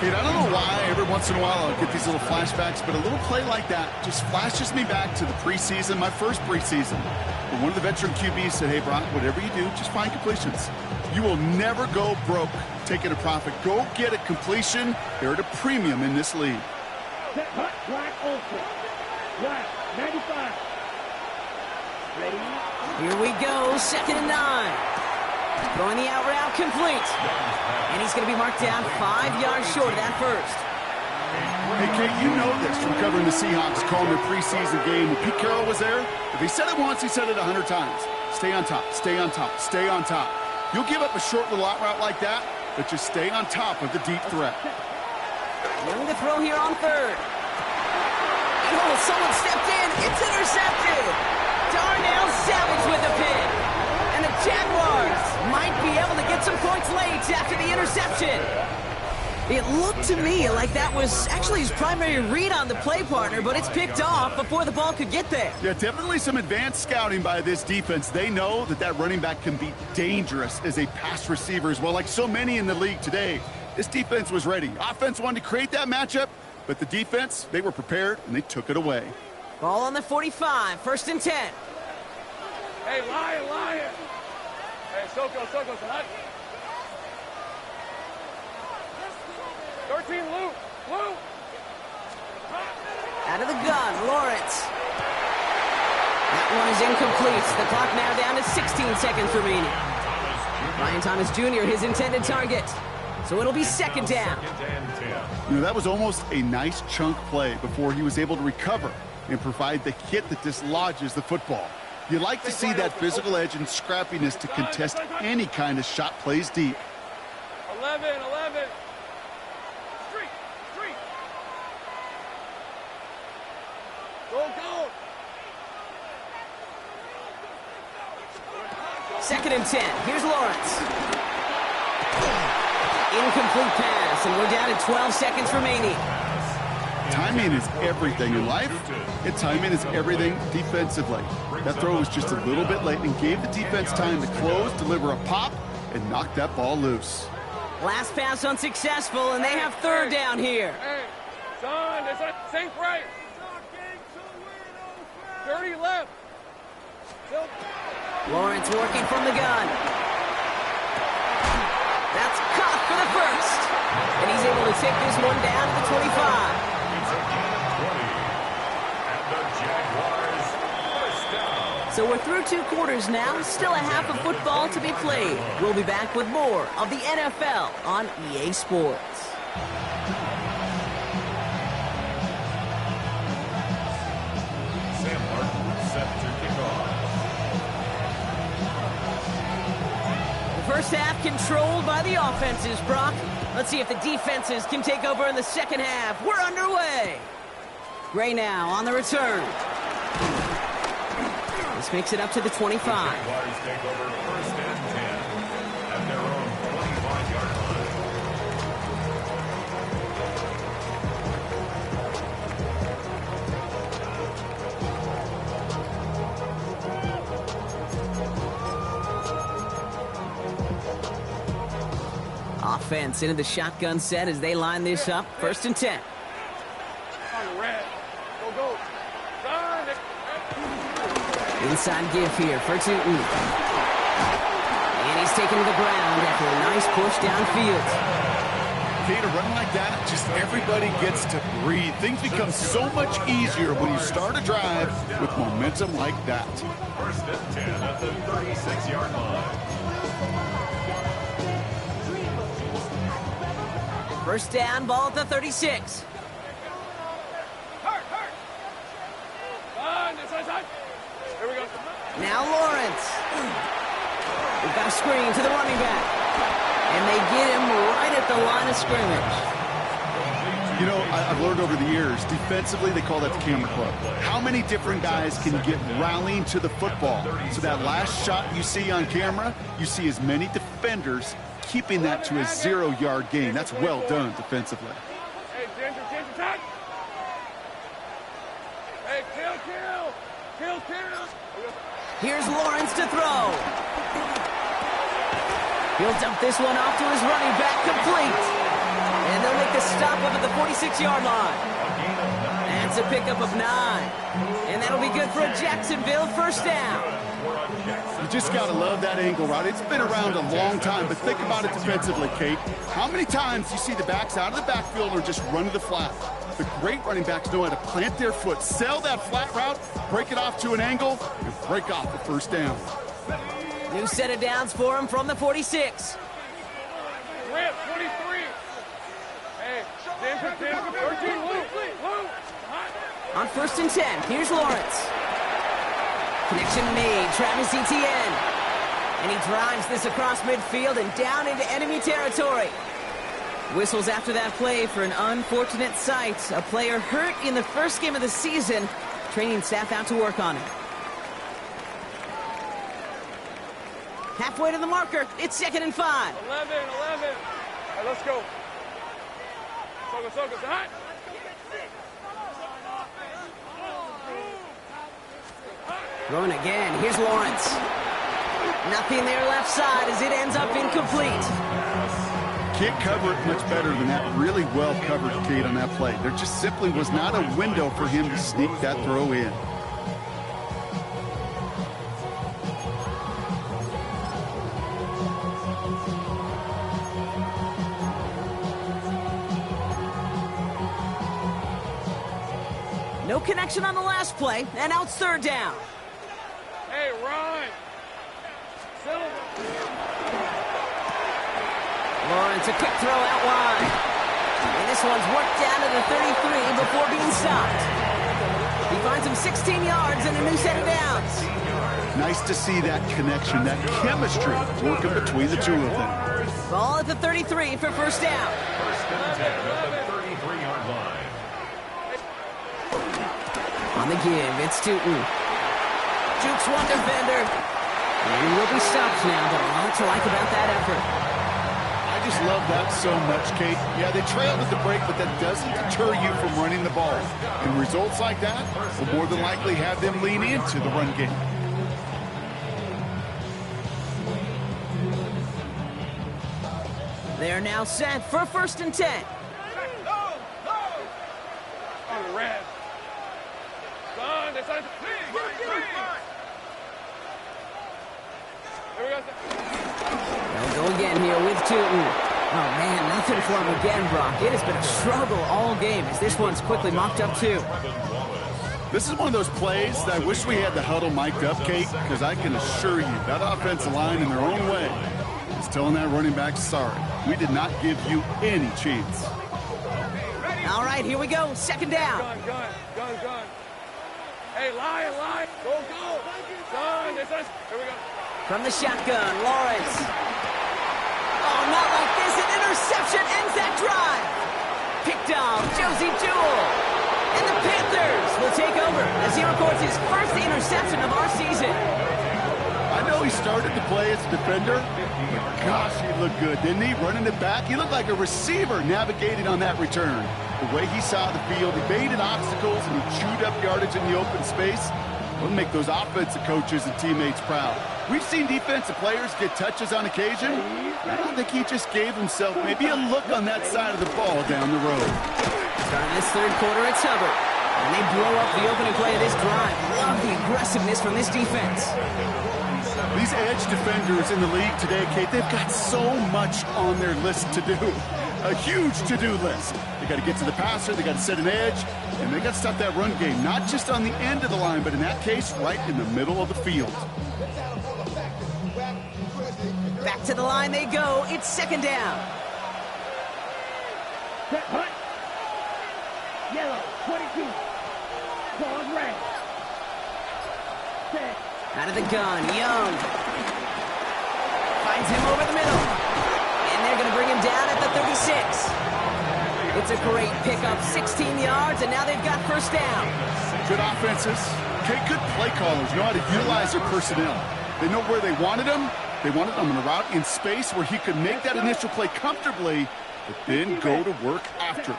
Kate, I don't know why every once in a while I'll get these little flashbacks, but a little play like that just flashes me back to the preseason, my first preseason. But one of the veteran QBs said, hey, Brock, whatever you do, just find completions. You will never go broke taking a profit. Go get a completion. They're at a premium in this league. Set hot, black, ultra. Black, 95. Ready? Here we go, 2nd and 9. Throwing the out route complete. And he's going to be marked down 5 yards short of that 1st. Hey, Kate, you know this from covering the Seahawks, calling their preseason game. When Pete Carroll was there, if he said it once, he said it 100 times. Stay on top, stay on top, stay on top. You'll give up a short little out route like that, but just stay on top of the deep threat. Young to throw here on 3rd. Oh, someone stepped in. It's intercepted. Darnell Savage with the pick. And the Jaguars might be able to it's late after the interception. It looked to me like that was actually his primary read on the play partner, but it's picked off before the ball could get there. Yeah, definitely some advanced scouting by this defense. They know that that running back can be dangerous as a pass receiver as well, like so many in the league today. This defense was ready. Offense wanted to create that matchup, but the defense, they were prepared, and they took it away. Ball on the 45, 1st and 10. Hey, Lion. Hey, Soko, tonight. 13, Luke. Out of the gun, Lawrence. That one is incomplete. The clock now down to 16 seconds remaining. Ryan Thomas Jr., his intended target. So it'll be 2nd down. You know, that was almost a nice chunk play before he was able to recover and provide the hit that dislodges the football. You like to see that physical edge and scrappiness to contest any kind of shot plays deep. 11. Go. 2nd and 10. Here's Lawrence. Incomplete pass, and we're down to 12 seconds remaining. Timing is everything in life, and timing is everything defensively. That throw was just a little bit late and gave the defense time to close, deliver a pop, and knock that ball loose. Last pass unsuccessful, and they have 3rd down here. Hey, son, it's a sink right. 30 left. Lawrence working from the gun. That's caught for the 1st. And he's able to take this one down to the 25. It's a gain of 20. And the Jaguars first down. So we're through 2 quarters now. Still a half of football to be played. We'll be back with more of the NFL on EA Sports. Sam Martin set to kick off. The first half controlled by the offenses, Brock. Let's see if the defenses can take over in the 2nd half. We're underway. Gray now on the return. This makes it up to the 25. Jaguars take over 1st and 10 at their own 25-yard line. Offense into the shotgun set as they line this up. 1st and 10. On the red. Go. Son, Inside give here for Tootin. And he's taken to the ground after a nice push downfield. Okay, to run like that, just everybody gets to breathe. Things become so much easier when you start a drive with momentum like that. 1st and 10 at the 36-yard line. 1st down, ball at the 36. Here we go. Now Lawrence. We've got a screen to the running back. And they get him right at the line of scrimmage. You know, I've learned over the years, defensively, they call that the camera club. How many different guys can get rallying to the football? So that last shot you see on camera, you see as many defenders keeping that to a 0-yard gain. That's well done defensively. Hey, Ginger, touch. Hey, kill. Here's Lawrence to throw. He'll dump this one off to his running back, complete. And they'll make the stop up at the 46-yard line. That's a pickup of 9. And that'll be good for a Jacksonville 1st down. You just got to love that angle route. It's been around a long time, but think about it defensively, Kate. How many times you see the backs out of the backfield or just run to the flat? The great running backs know how to plant their foot, sell that flat route, break it off to an angle, and break off the 1st down. New set of downs for him from the 46. Rip, 23. Hey, Ginger, 13, Luke. On 1st and 10, here's Lawrence. Connection made, Travis Etienne. And he drives this across midfield and down into enemy territory. Whistles after that play for an unfortunate sight. A player hurt in the 1st game of the season. Training staff out to work on it. Halfway to the marker. It's 2nd and 5. 11. All right, let's go. Focus. Hot. Throwing again. Here's Lawrence. Nothing there left side as it ends up incomplete. Can't cover it much better than that. Really well covered, Kate, on that play. There just simply was not a window for him to sneak that throw in. No connection on the last play, and out 3rd down. Hey, Ron. Lawrence, a quick throw out wide. And this one's worked down to the 33 before being stopped. He finds him 16 yards and a new set of downs. Nice to see that connection, that chemistry working between the two of them. Ball at the 33 for 1st down. 1st and 10 at the 33-yard line. On the give, it's Tootin. Jukes one defender. And he will be stopped now, but a lot to like about that effort. I just love that so much, Kate. Yeah, they trailed at the break, but that doesn't deter you from running the ball. And results like that will more than likely have them lean into the run game. They are now set for 1st and 10. On red. Son, that's on. Here we go. They'll go again here with Tootin. Oh, man, nothing for him again, Brock. It has been a struggle all game as this one's quickly mocked up, too. This is one of those plays that I wish we had the huddle mic'd up, Kate, because I can assure you that offensive line in their own way is telling that running back, sorry, we did not give you any chance. All right, here we go. 2nd down. Gun. Hey, lie. Go. Son, that's us. Here we go. From the shotgun, Lawrence. Oh, not like this. An interception ends that drive. Picked off Josie Jewell. And the Panthers will take over as he records his 1st interception of our season. I know he started to play as a defender, but gosh, he looked good, didn't he? Running it back, he looked like a receiver navigating on that return. The way he saw the field, he baited obstacles and he chewed up yardage in the open space. Will make those offensive coaches and teammates proud. We've seen defensive players get touches on occasion. I don't think he just gave himself maybe a look on that side of the ball down the road. Starting this 3rd quarter, it's Hubbard. And they blow up the opening play of this drive. Love the aggressiveness from this defense. These edge defenders in the league today, Kate, they've got so much on their list to do. A huge to-do list. They got to get to the passer, they got to set an edge, and they got to stop that run game, not just on the end of the line, but in that case, right in the middle of the field. Back to the line they go. It's 2nd down. Set, hut. Yellow, 22. Claws red. Set. Out of the gun, Young. Finds him over the middle. And they're going to bring him down at the 36. It's a great pickup, 16 yards, and now they've got 1st down. Good offenses. Okay, good play callers know how to utilize their personnel. They know where they wanted him. They wanted him on a route in space where he could make that initial play comfortably, but then go to work after.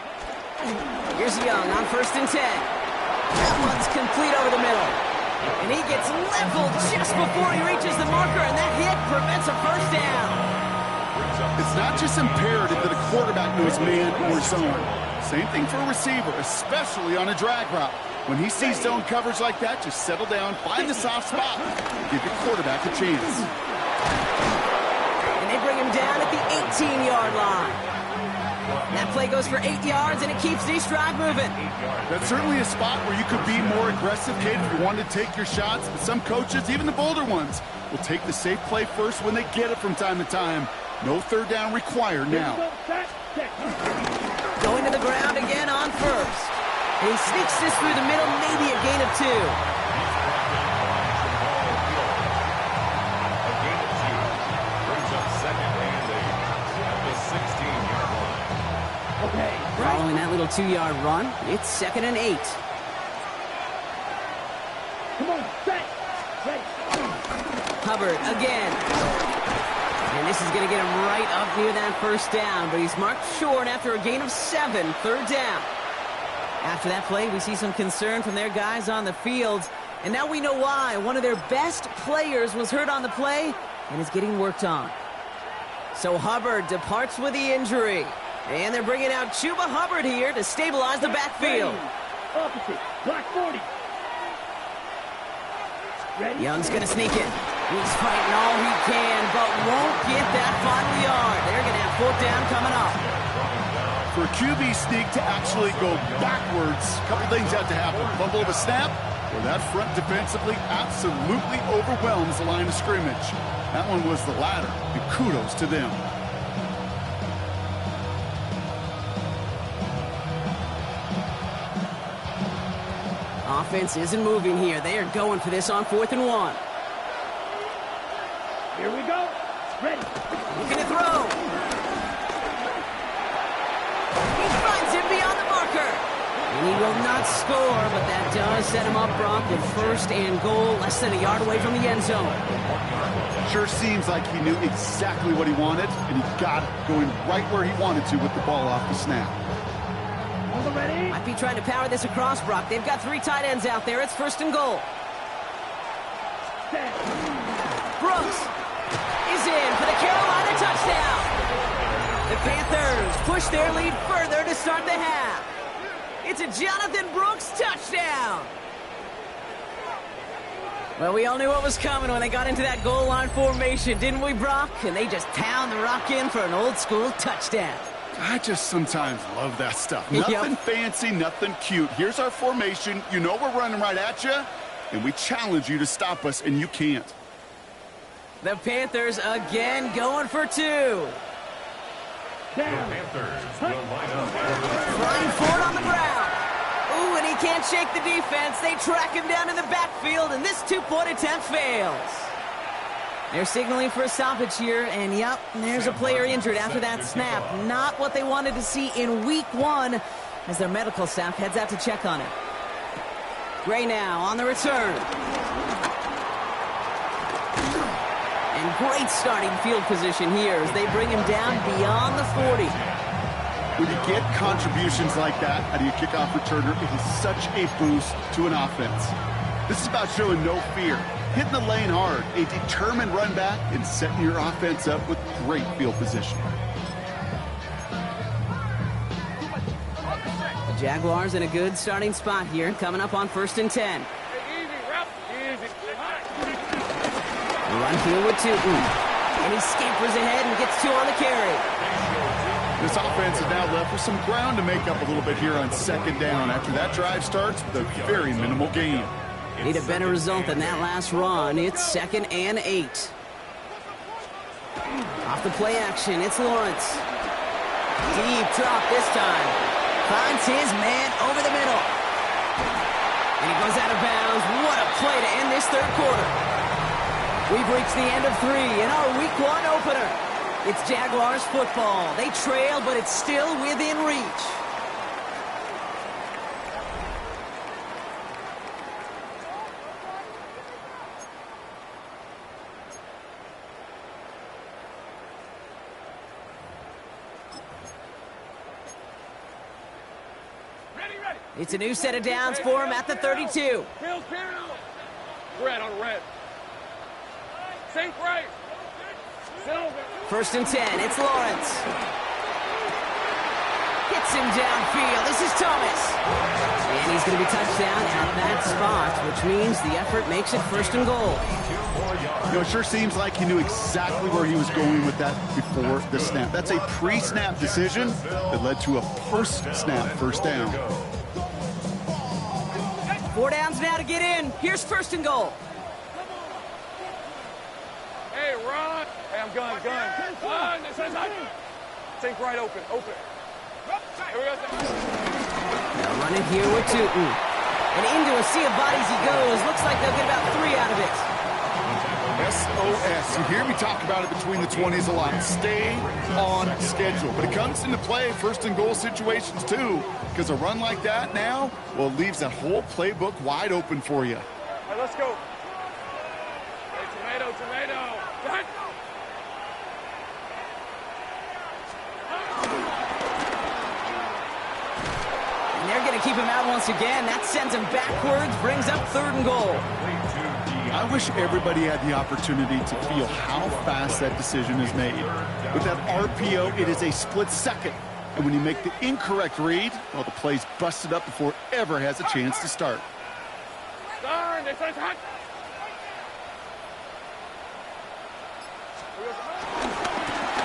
Here's Young on 1st and 10. That one's complete over the middle. And he gets leveled just before he reaches the marker, and that hit prevents a 1st down. It's not just imperative that a quarterback knows man or zone. Same thing for a receiver, especially on a drag route. When he sees zone coverage like that, just settle down, find the soft spot, give your quarterback a chance. And they bring him down at the 18-yard line. That play goes for 8 yards, and it keeps this drive moving. That's certainly a spot where you could be more aggressive, Kate, if you wanted to take your shots. But some coaches, even the bolder ones, will take the safe play first when they get it from time to time. No 3rd down required now. Going to the ground again on 1st. He sneaks this through the middle, maybe a gain of 2. Following that little 2-yard run, it's 2nd and 8. Come on, set. Ready. Hubbard again. And this is going to get him right up near that first down, but he's marked short after a gain of 7, third down. After that play, we see some concern from their guys on the field, and now we know why. One of their best players was hurt on the play and is getting worked on. So Hubbard departs with the injury, and they're bringing out Chuba Hubbard here to stabilize the backfield. Opposite, block 40. Ready? Young's going to sneak it. He's fighting all he can, but won't get that final yard. They're going to have 4th down coming up. For a QB sneak to actually go backwards, a couple things have to happen. Fumble of a snap, or that front defensively absolutely overwhelms the line of scrimmage. That one was the latter, and kudos to them. Offense isn't moving here. They are going for this on 4th and 1. Here we go. Ready. Looking to throw. He finds him beyond the marker. And he will not score, but that does set him up, Brock, with 1st and goal, less than a yard away from the end zone. Sure seems like he knew exactly what he wanted, and he got it, going right where he wanted to with the ball off the snap. Ready? Might be trying to power this across, Brock. They've got 3 tight ends out there. It's 1st and goal. Brooks is in for the Carolina touchdown. The Panthers push their lead further to start the half. It's a Jonathan Brooks touchdown. Well, we all knew what was coming when they got into that goal line formation, didn't we, Brock? And they just pound the rock in for an old-school touchdown. I just sometimes love that stuff. Nothing fancy, nothing cute. Here's our formation. You know we're running right at you, and we challenge you to stop us, and you can't. The Panthers again going for 2. The Panthers will line up. Flying forward on the ground. Ooh, and he can't shake the defense. They track him down in the backfield, and this 2-point attempt fails. They're signaling for a stoppage here, and yep, there's a player injured after that snap. Not what they wanted to see in week 1 as their medical staff heads out to check on him. Gray now on the return. And great starting field position here as they bring him down beyond the 40. When you get contributions like that out of your kickoff returner, it is such a boost to an offense. This is about showing no fear, hitting the lane hard, a determined run back, and setting your offense up with great field position. The Jaguars in a good starting spot here, coming up on 1st and 10. The run here with Tootin. And he scampers ahead and gets 2 on the carry. This offense is now left with some ground to make up a little bit here on 2nd down after that drive starts with a very minimal gain. Need a better result than that last run. It's 2nd and 8. Off the play action, it's Lawrence. Deep drop this time. Finds his man over the middle. And he goes out of bounds. What a play to end this 3rd quarter. We've reached the end of 3 in our week 1 opener. It's Jaguars football. They trail, but it's still within reach. It's a new set of downs for him at the 32. Red on red. Sink right. 1st and 10. It's Lawrence. Gets him downfield. This is Thomas. And he's going to be touched down at that spot, which means the effort makes it 1st and goal. You know, it sure seems like he knew exactly where he was going with that before the snap. That's a pre-snap decision that led to a post-snap 1st down. 4 downs now to get in. Here's 1st and goal. Hey, Ron. Hey, I'm gun. Sink right open. Here we go. Now running here with Tootin. And into a sea of bodies he goes. Looks like they'll get about 3 out of it. SOS. You hear me talk about it between the 20s a lot. Stay on schedule. But it comes into play 1st and goal situations too. Because a run like that now, well, it leaves that whole playbook wide open for you. All right, let's go. Hey, tomato. keep him out once again. That sends him backwards, brings up 3rd and goal. I wish everybody had the opportunity to feel how fast that decision is made. With that RPO, it is a split second. And when you make the incorrect read, well, the play's busted up before it ever has a chance to start.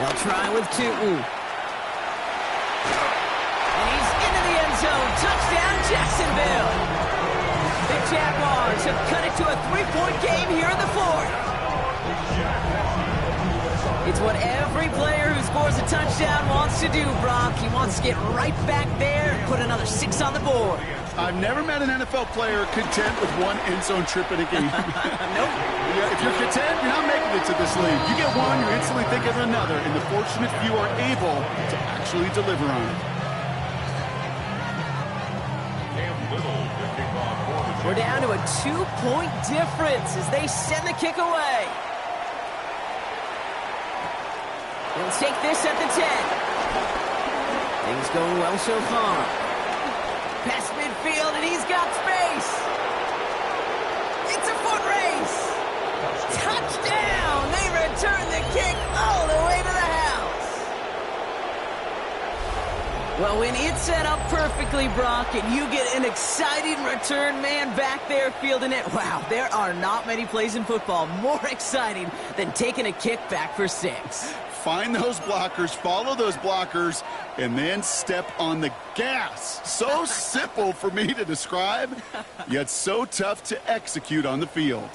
They'll try with 2. And he's into the end zone. Touchdown, Jacksonville. The Jaguars have cut it to a 3-point game here in the 4th. It's what every player who scores a touchdown wants to do, Brock. He wants to get right back there and put another 6 on the board. I've never met an NFL player content with 1 end zone trip in a game. Nope. Yeah, if you're content, you're not making it to this league. You get one, you're instantly thinking of another, and the fortunate few are able to actually deliver on it. We're down to a 2-point difference as they send the kick away. They'll take this at the 10. Things going well so far. Past midfield, and he's got space. It's a foot race. Touchdown! They return the kick all the way to the house. Well, when it's set up perfectly, Brock, and you get an exciting return man back there fielding it, wow, there are not many plays in football more exciting than taking a kick back for 6. Find those blockers, follow those blockers, and then step on the gas. So simple for me to describe, yet so tough to execute on the field.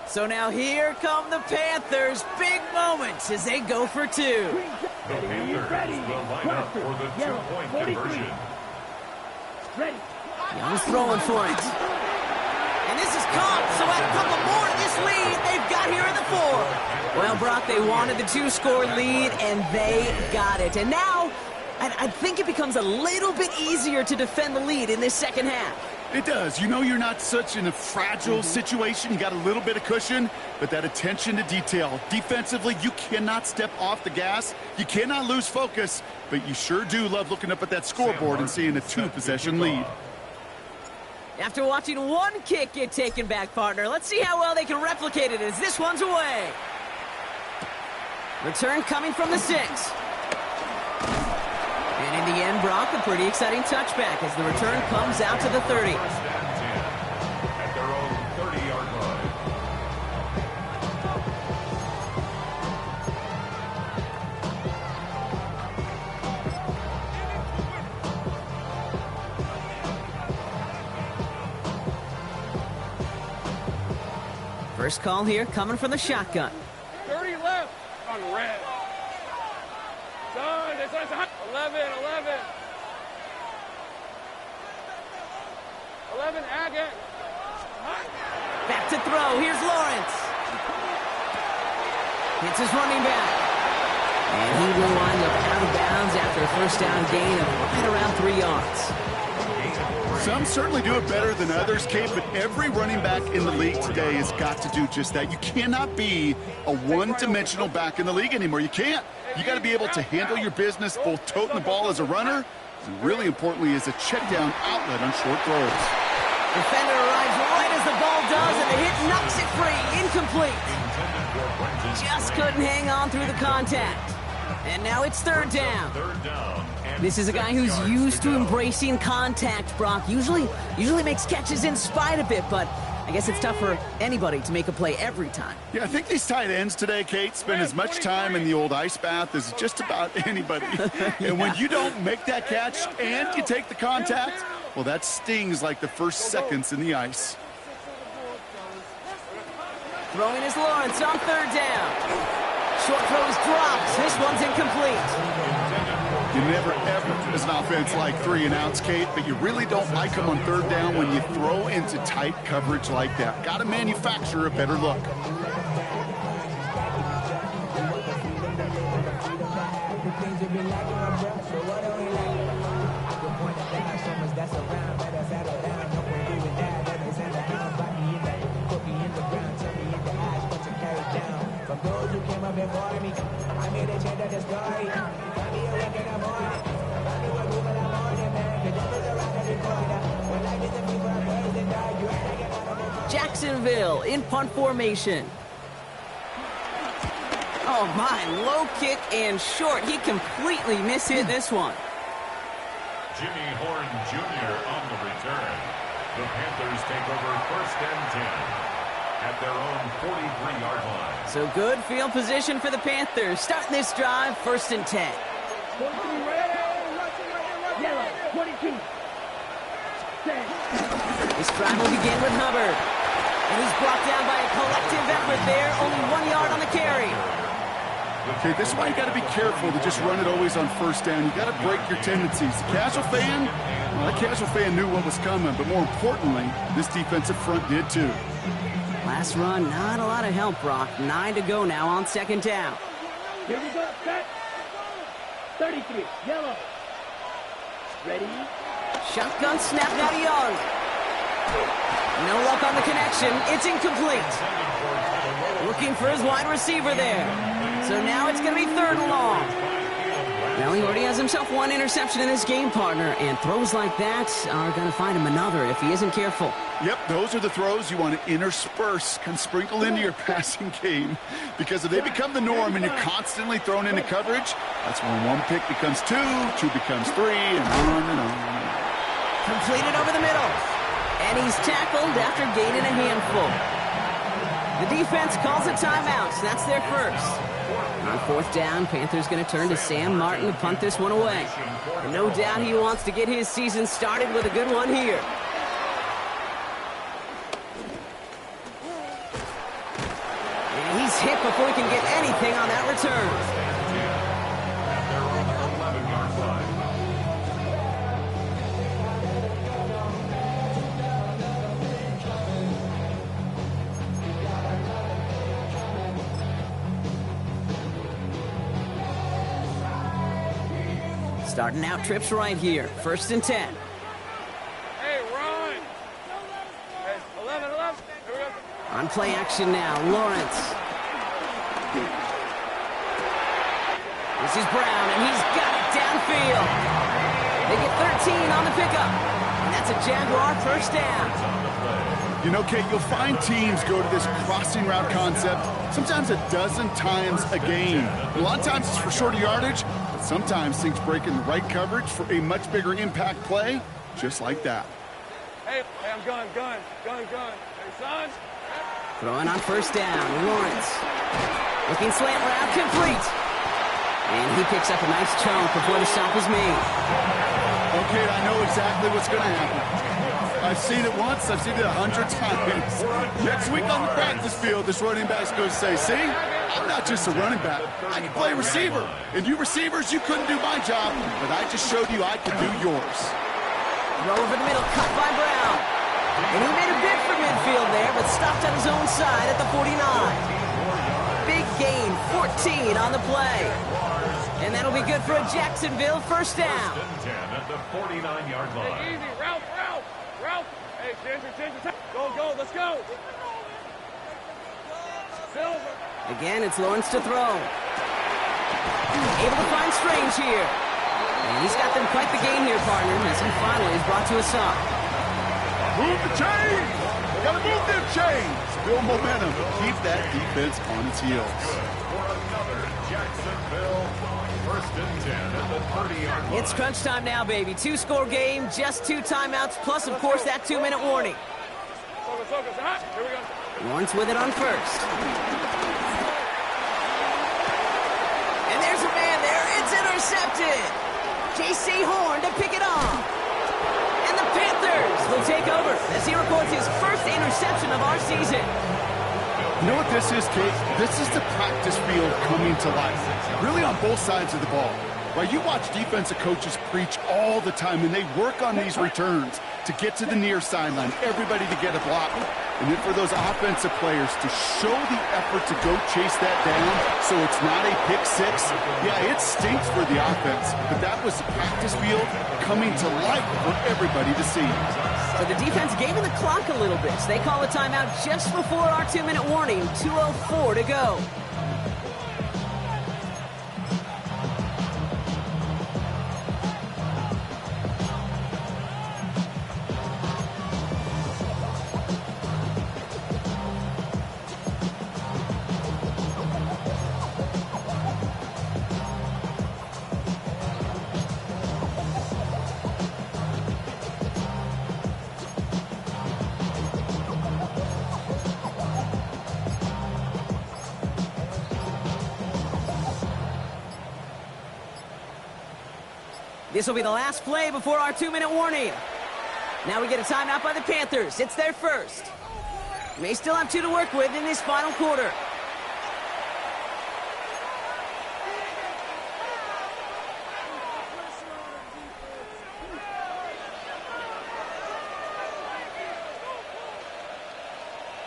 So now here come the Panthers. Big moments as they go for 2. The Panthers will line up for the 2-point conversion. Ready. Young's throwing for it. And this is caught, so add a couple more to this lead they've got here in the 4th. Well, Brock, they wanted the 2-score lead, and they got it. And now, I think it becomes a little bit easier to defend the lead in this second half. It does. You know you're not such in a fragile situation. You got a little bit of cushion, but that attention to detail. Defensively, you cannot step off the gas. You cannot lose focus, but you sure do love looking up at that scoreboard and seeing a 2-possession lead. After watching one kick get taken back, partner, let's see how well they can replicate it as this one's away. Return coming from the 6. And in the end, Brock, a pretty exciting touchback as the return comes out to the 30. At their own 30-yard line. First call here coming from the shotgun. 30 left on red. Done. 11. 11, Agate. Back to throw. Here's Lawrence. It's his running back. And he will wind up out of bounds after a first down gain of right around 3 yards. Some certainly do it better than others, Kate, but every running back in the league today has got to do just that. You cannot be a one-dimensional back in the league anymore. You can't. You got to be able to handle your business, both toting the ball as a runner, and really importantly as a check-down outlet on short throws. Defender arrives right as the ball does, and the hit knocks it free. Incomplete. Just couldn't hang on through the contact. And now it's 3rd down. This is a guy who's used to embracing contact, Brock. Usually makes catches in spite of it, but I guess it's tough for anybody to make a play every time. Yeah, I think these tight ends today, Kate, spend as much time in the old ice bath as just about anybody. And when you don't make that catch and you take the contact, well, that stings like the first seconds in the ice. Throwing is Lawrence on 3rd down. Short throws drops. This one's incomplete. You never, ever, as an offense, like 3-and-outs, Kate, but you really don't like them on 3rd down when you throw into tight coverage like that. Got to manufacture a better look. Jacksonville in punt formation. Oh my, low kick and short. He completely mishit this one. Jimmy Horn Jr. on the return. The Panthers take over 1st and 10 at their own 43-yard line. So good field position for the Panthers. Starting this drive, 1st and 10. Yellow, 22. This drive will begin with Hubbard. And he's brought down by a collective effort there. Only 1 yard on the carry. Okay, this is why you got to be careful to just run it always on 1st down. You got to break your tendencies. The casual fan, well, that casual fan knew what was coming, but more importantly, this defensive front did too. Last run, not a lot of help, Brock. 9 to go now on 2nd down. Here we go, set. 33, yellow. Ready? Shotgun snap now to Young. No luck on the connection. It's incomplete. Looking for his wide receiver there. So now it's going to be 3rd and long. Well, he already has himself 1 interception in this game, partner, and throws like that are going to find him another if he isn't careful. Yep, those are the throws you want to intersperse, kind of sprinkle into your passing game, because if they become the norm and you're constantly thrown into coverage, that's when 1 pick becomes 2, 2 becomes 3, and on and on. Completed over the middle. And he's tackled after gaining a handful. The defense calls a timeout. So that's their first. On 4th down, Panthers going to turn to Sam Martin to punt this one away. And no doubt he wants to get his season started with a good one here. And he's hit before he can get anything on that return. Starting out trips right here. 1st and 10. Hey, run! Hey, 11. Here we go. On play action now, Lawrence. This is Brown, and he's got it downfield. They get 13 on the pickup. And that's a Jaguar 1st down. You know, Kate, you'll find teams go to this crossing route concept sometimes a dozen times a game. A lot of times it's for shorter yardage, but sometimes things break in the right coverage for a much bigger impact play, just like that. Hey, I'm gun. Hey, son. Throwing on 1st down, Lawrence. Looking slant route, complete. And he picks up a nice chunk before the stop is made. Okay, I know exactly what's going to happen. I've seen it once, I've seen it 100 times. Next week on the practice field, this running back's going to say, see, I'm not just a running back, I can play receiver. And you receivers, you couldn't do my job, but I just showed you I could do yours. Throw over the middle, cut by Brown. And he made a bid for midfield there, but stopped on his own side at the 49. Big gain, 14 on the play. And that'll be good for a Jacksonville 1st down. 1st and 10 at the 49-yard line. Hey, easy, route. Hey, Ginger. Go, let's go. Silver. Again, it's Lawrence to throw. Able to find Strange here. And he's got them quite the game here, partner, as he finally is brought to a stop. Move the chains! Gotta move them chains! Build momentum. Keep that defense on its heels. For another Jacksonville 1st and 10 at the 30-yard line. It's crunch time now, baby. 2-score game, just 2 timeouts, plus, of course, that 2-minute warning. Focus. Here we go. Lawrence with it on 1st. And there's a man there. It's intercepted. J.C. Horn to pick it off. And the Panthers will take over as he records his 1st interception of our season. You know what this is, Kate? This is the practice field coming to life, really on both sides of the ball. Right, you watch defensive coaches preach all the time, and they work on these returns to get to the near sideline, everybody to get a block. And then for those offensive players to show the effort to go chase that down so it's not a pick 6. Yeah, it stinks for the offense, but that was the practice field coming to life for everybody to see. So the defense gave him the clock a little bit. So they call a timeout just before our 2-minute warning. 2:04 to go. This will be the last play before our 2-minute warning. Now we get a timeout by the Panthers. It's their first. May still have 2 to work with in this final quarter.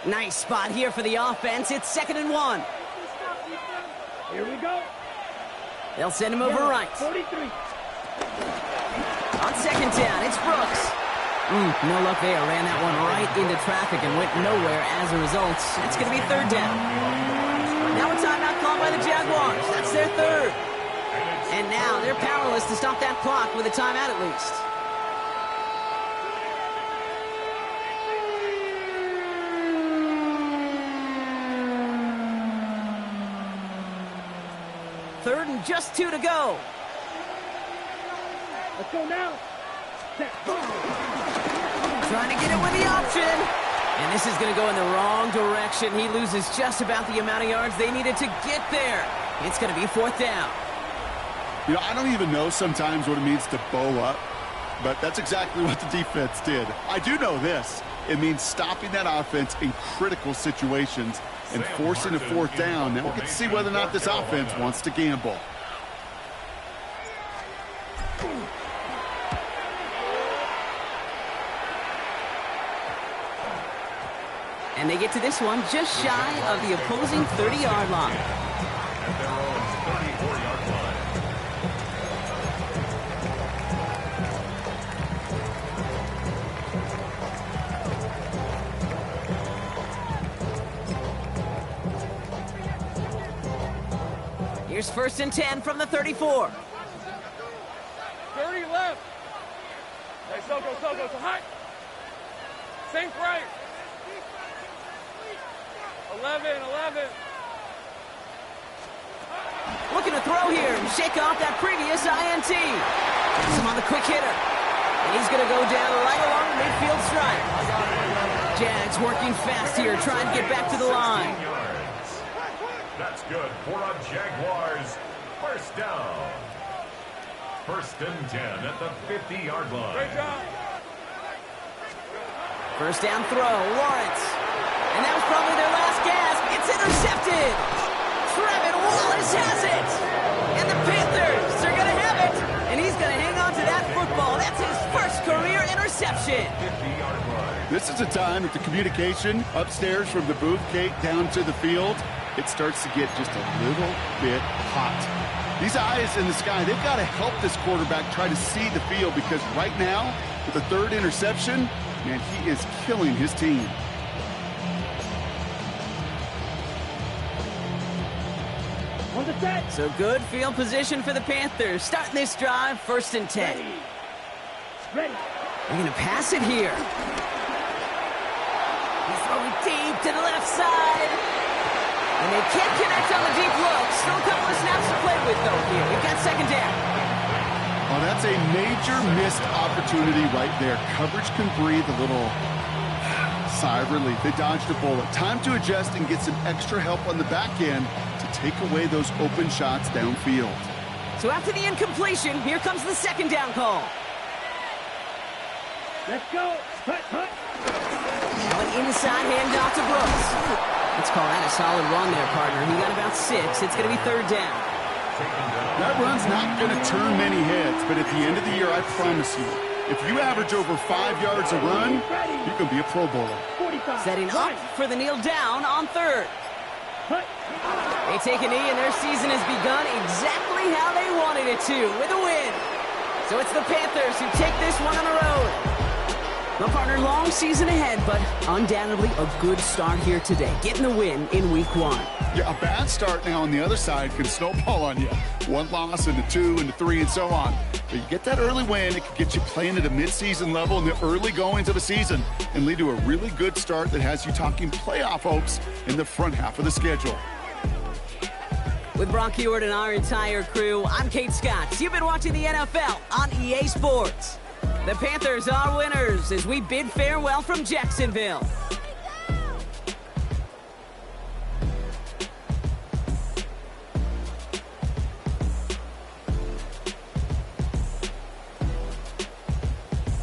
Nice spot here for the offense. It's 2nd and 1. Here we go. They'll send him over right. 43. On 2nd down, it's Brooks. No luck there. Ran that one right into traffic and went nowhere as a result. It's going to be 3rd down. Now a timeout called by the Jaguars. That's their 3rd. And now they're powerless to stop that clock with a timeout at least. Third and just 2 to go. Let's go now. Trying to get it with the option. And this is going to go in the wrong direction. He loses just about the amount of yards they needed to get there. It's going to be 4th down. You know, I don't even know sometimes what it means to bow up, but that's exactly what the defense did. I do know this. It means stopping that offense in critical situations and forcing a 4th down. Now we'll get to see whether or not this offense wants to gamble. And they get to this one just shy of the opposing 30-yard line. At their own 34-yard line. Here's 1st and 10 from the 34. 30 left. Hey, so high. Sink right. 11. Looking to throw here and shake off that previous INT. Gets him on the quick hitter. And he's going to go down right along the midfield stripe. Jags working fast here, trying to get back to the line. That's good for a Jaguars 1st down. 1st and 10 at the 50-yard line. Great job. 1st down throw, Lawrence. And that was probably their last gasp. It's intercepted. Trevin Wallace has it. And the Panthers are going to have it. And he's going to hang on to that football. That's his 1st career interception. 50-yard line. This is a time that the communication upstairs from the booth gate down to the field, it starts to get just a little bit hot. These eyes in the sky, they've got to help this quarterback try to see the field, because right now, with the 3rd interception, man, he is killing his team. On the set. So good field position for the Panthers. Starting this drive, 1st and 10. Ready. They're going to pass it here. He's throwing deep to the left side. And they can't connect on the deep look. Still a couple of snaps to play with, though, here. We've got 2nd down. Oh, that's a major missed opportunity right there. Coverage can breathe a little sigh of relief. They dodged a bullet. Time to adjust and get some extra help on the back end to take away those open shots downfield. So after the incompletion, here comes the 2nd down call. Let's go. Hut. Now an inside handoff to Brooks. Let's call that a solid run there, partner. He got about 6. It's going to be 3rd down. That run's not going to turn many heads, but at the end of the year, I promise you, if you average over 5 yards a run, you can be a Pro Bowler. 45. Setting up for the kneel down on 3rd. They take a knee, and their season has begun exactly how they wanted it to, with a win. So it's the Panthers who take this one on the road. My partner, long season ahead, but undoubtedly a good start here today, getting the win in Week 1. Yeah, a bad start now on the other side can snowball on you. 1 loss into 2 into 3 and so on. But you get that early win, it can get you playing at a midseason level in the early goings of a season and lead to a really good start that has you talking playoff hopes in the front half of the schedule. With Brock Heward and our entire crew, I'm Kate Scott. You've been watching the NFL on EA Sports. The Panthers are winners as we bid farewell from Jacksonville.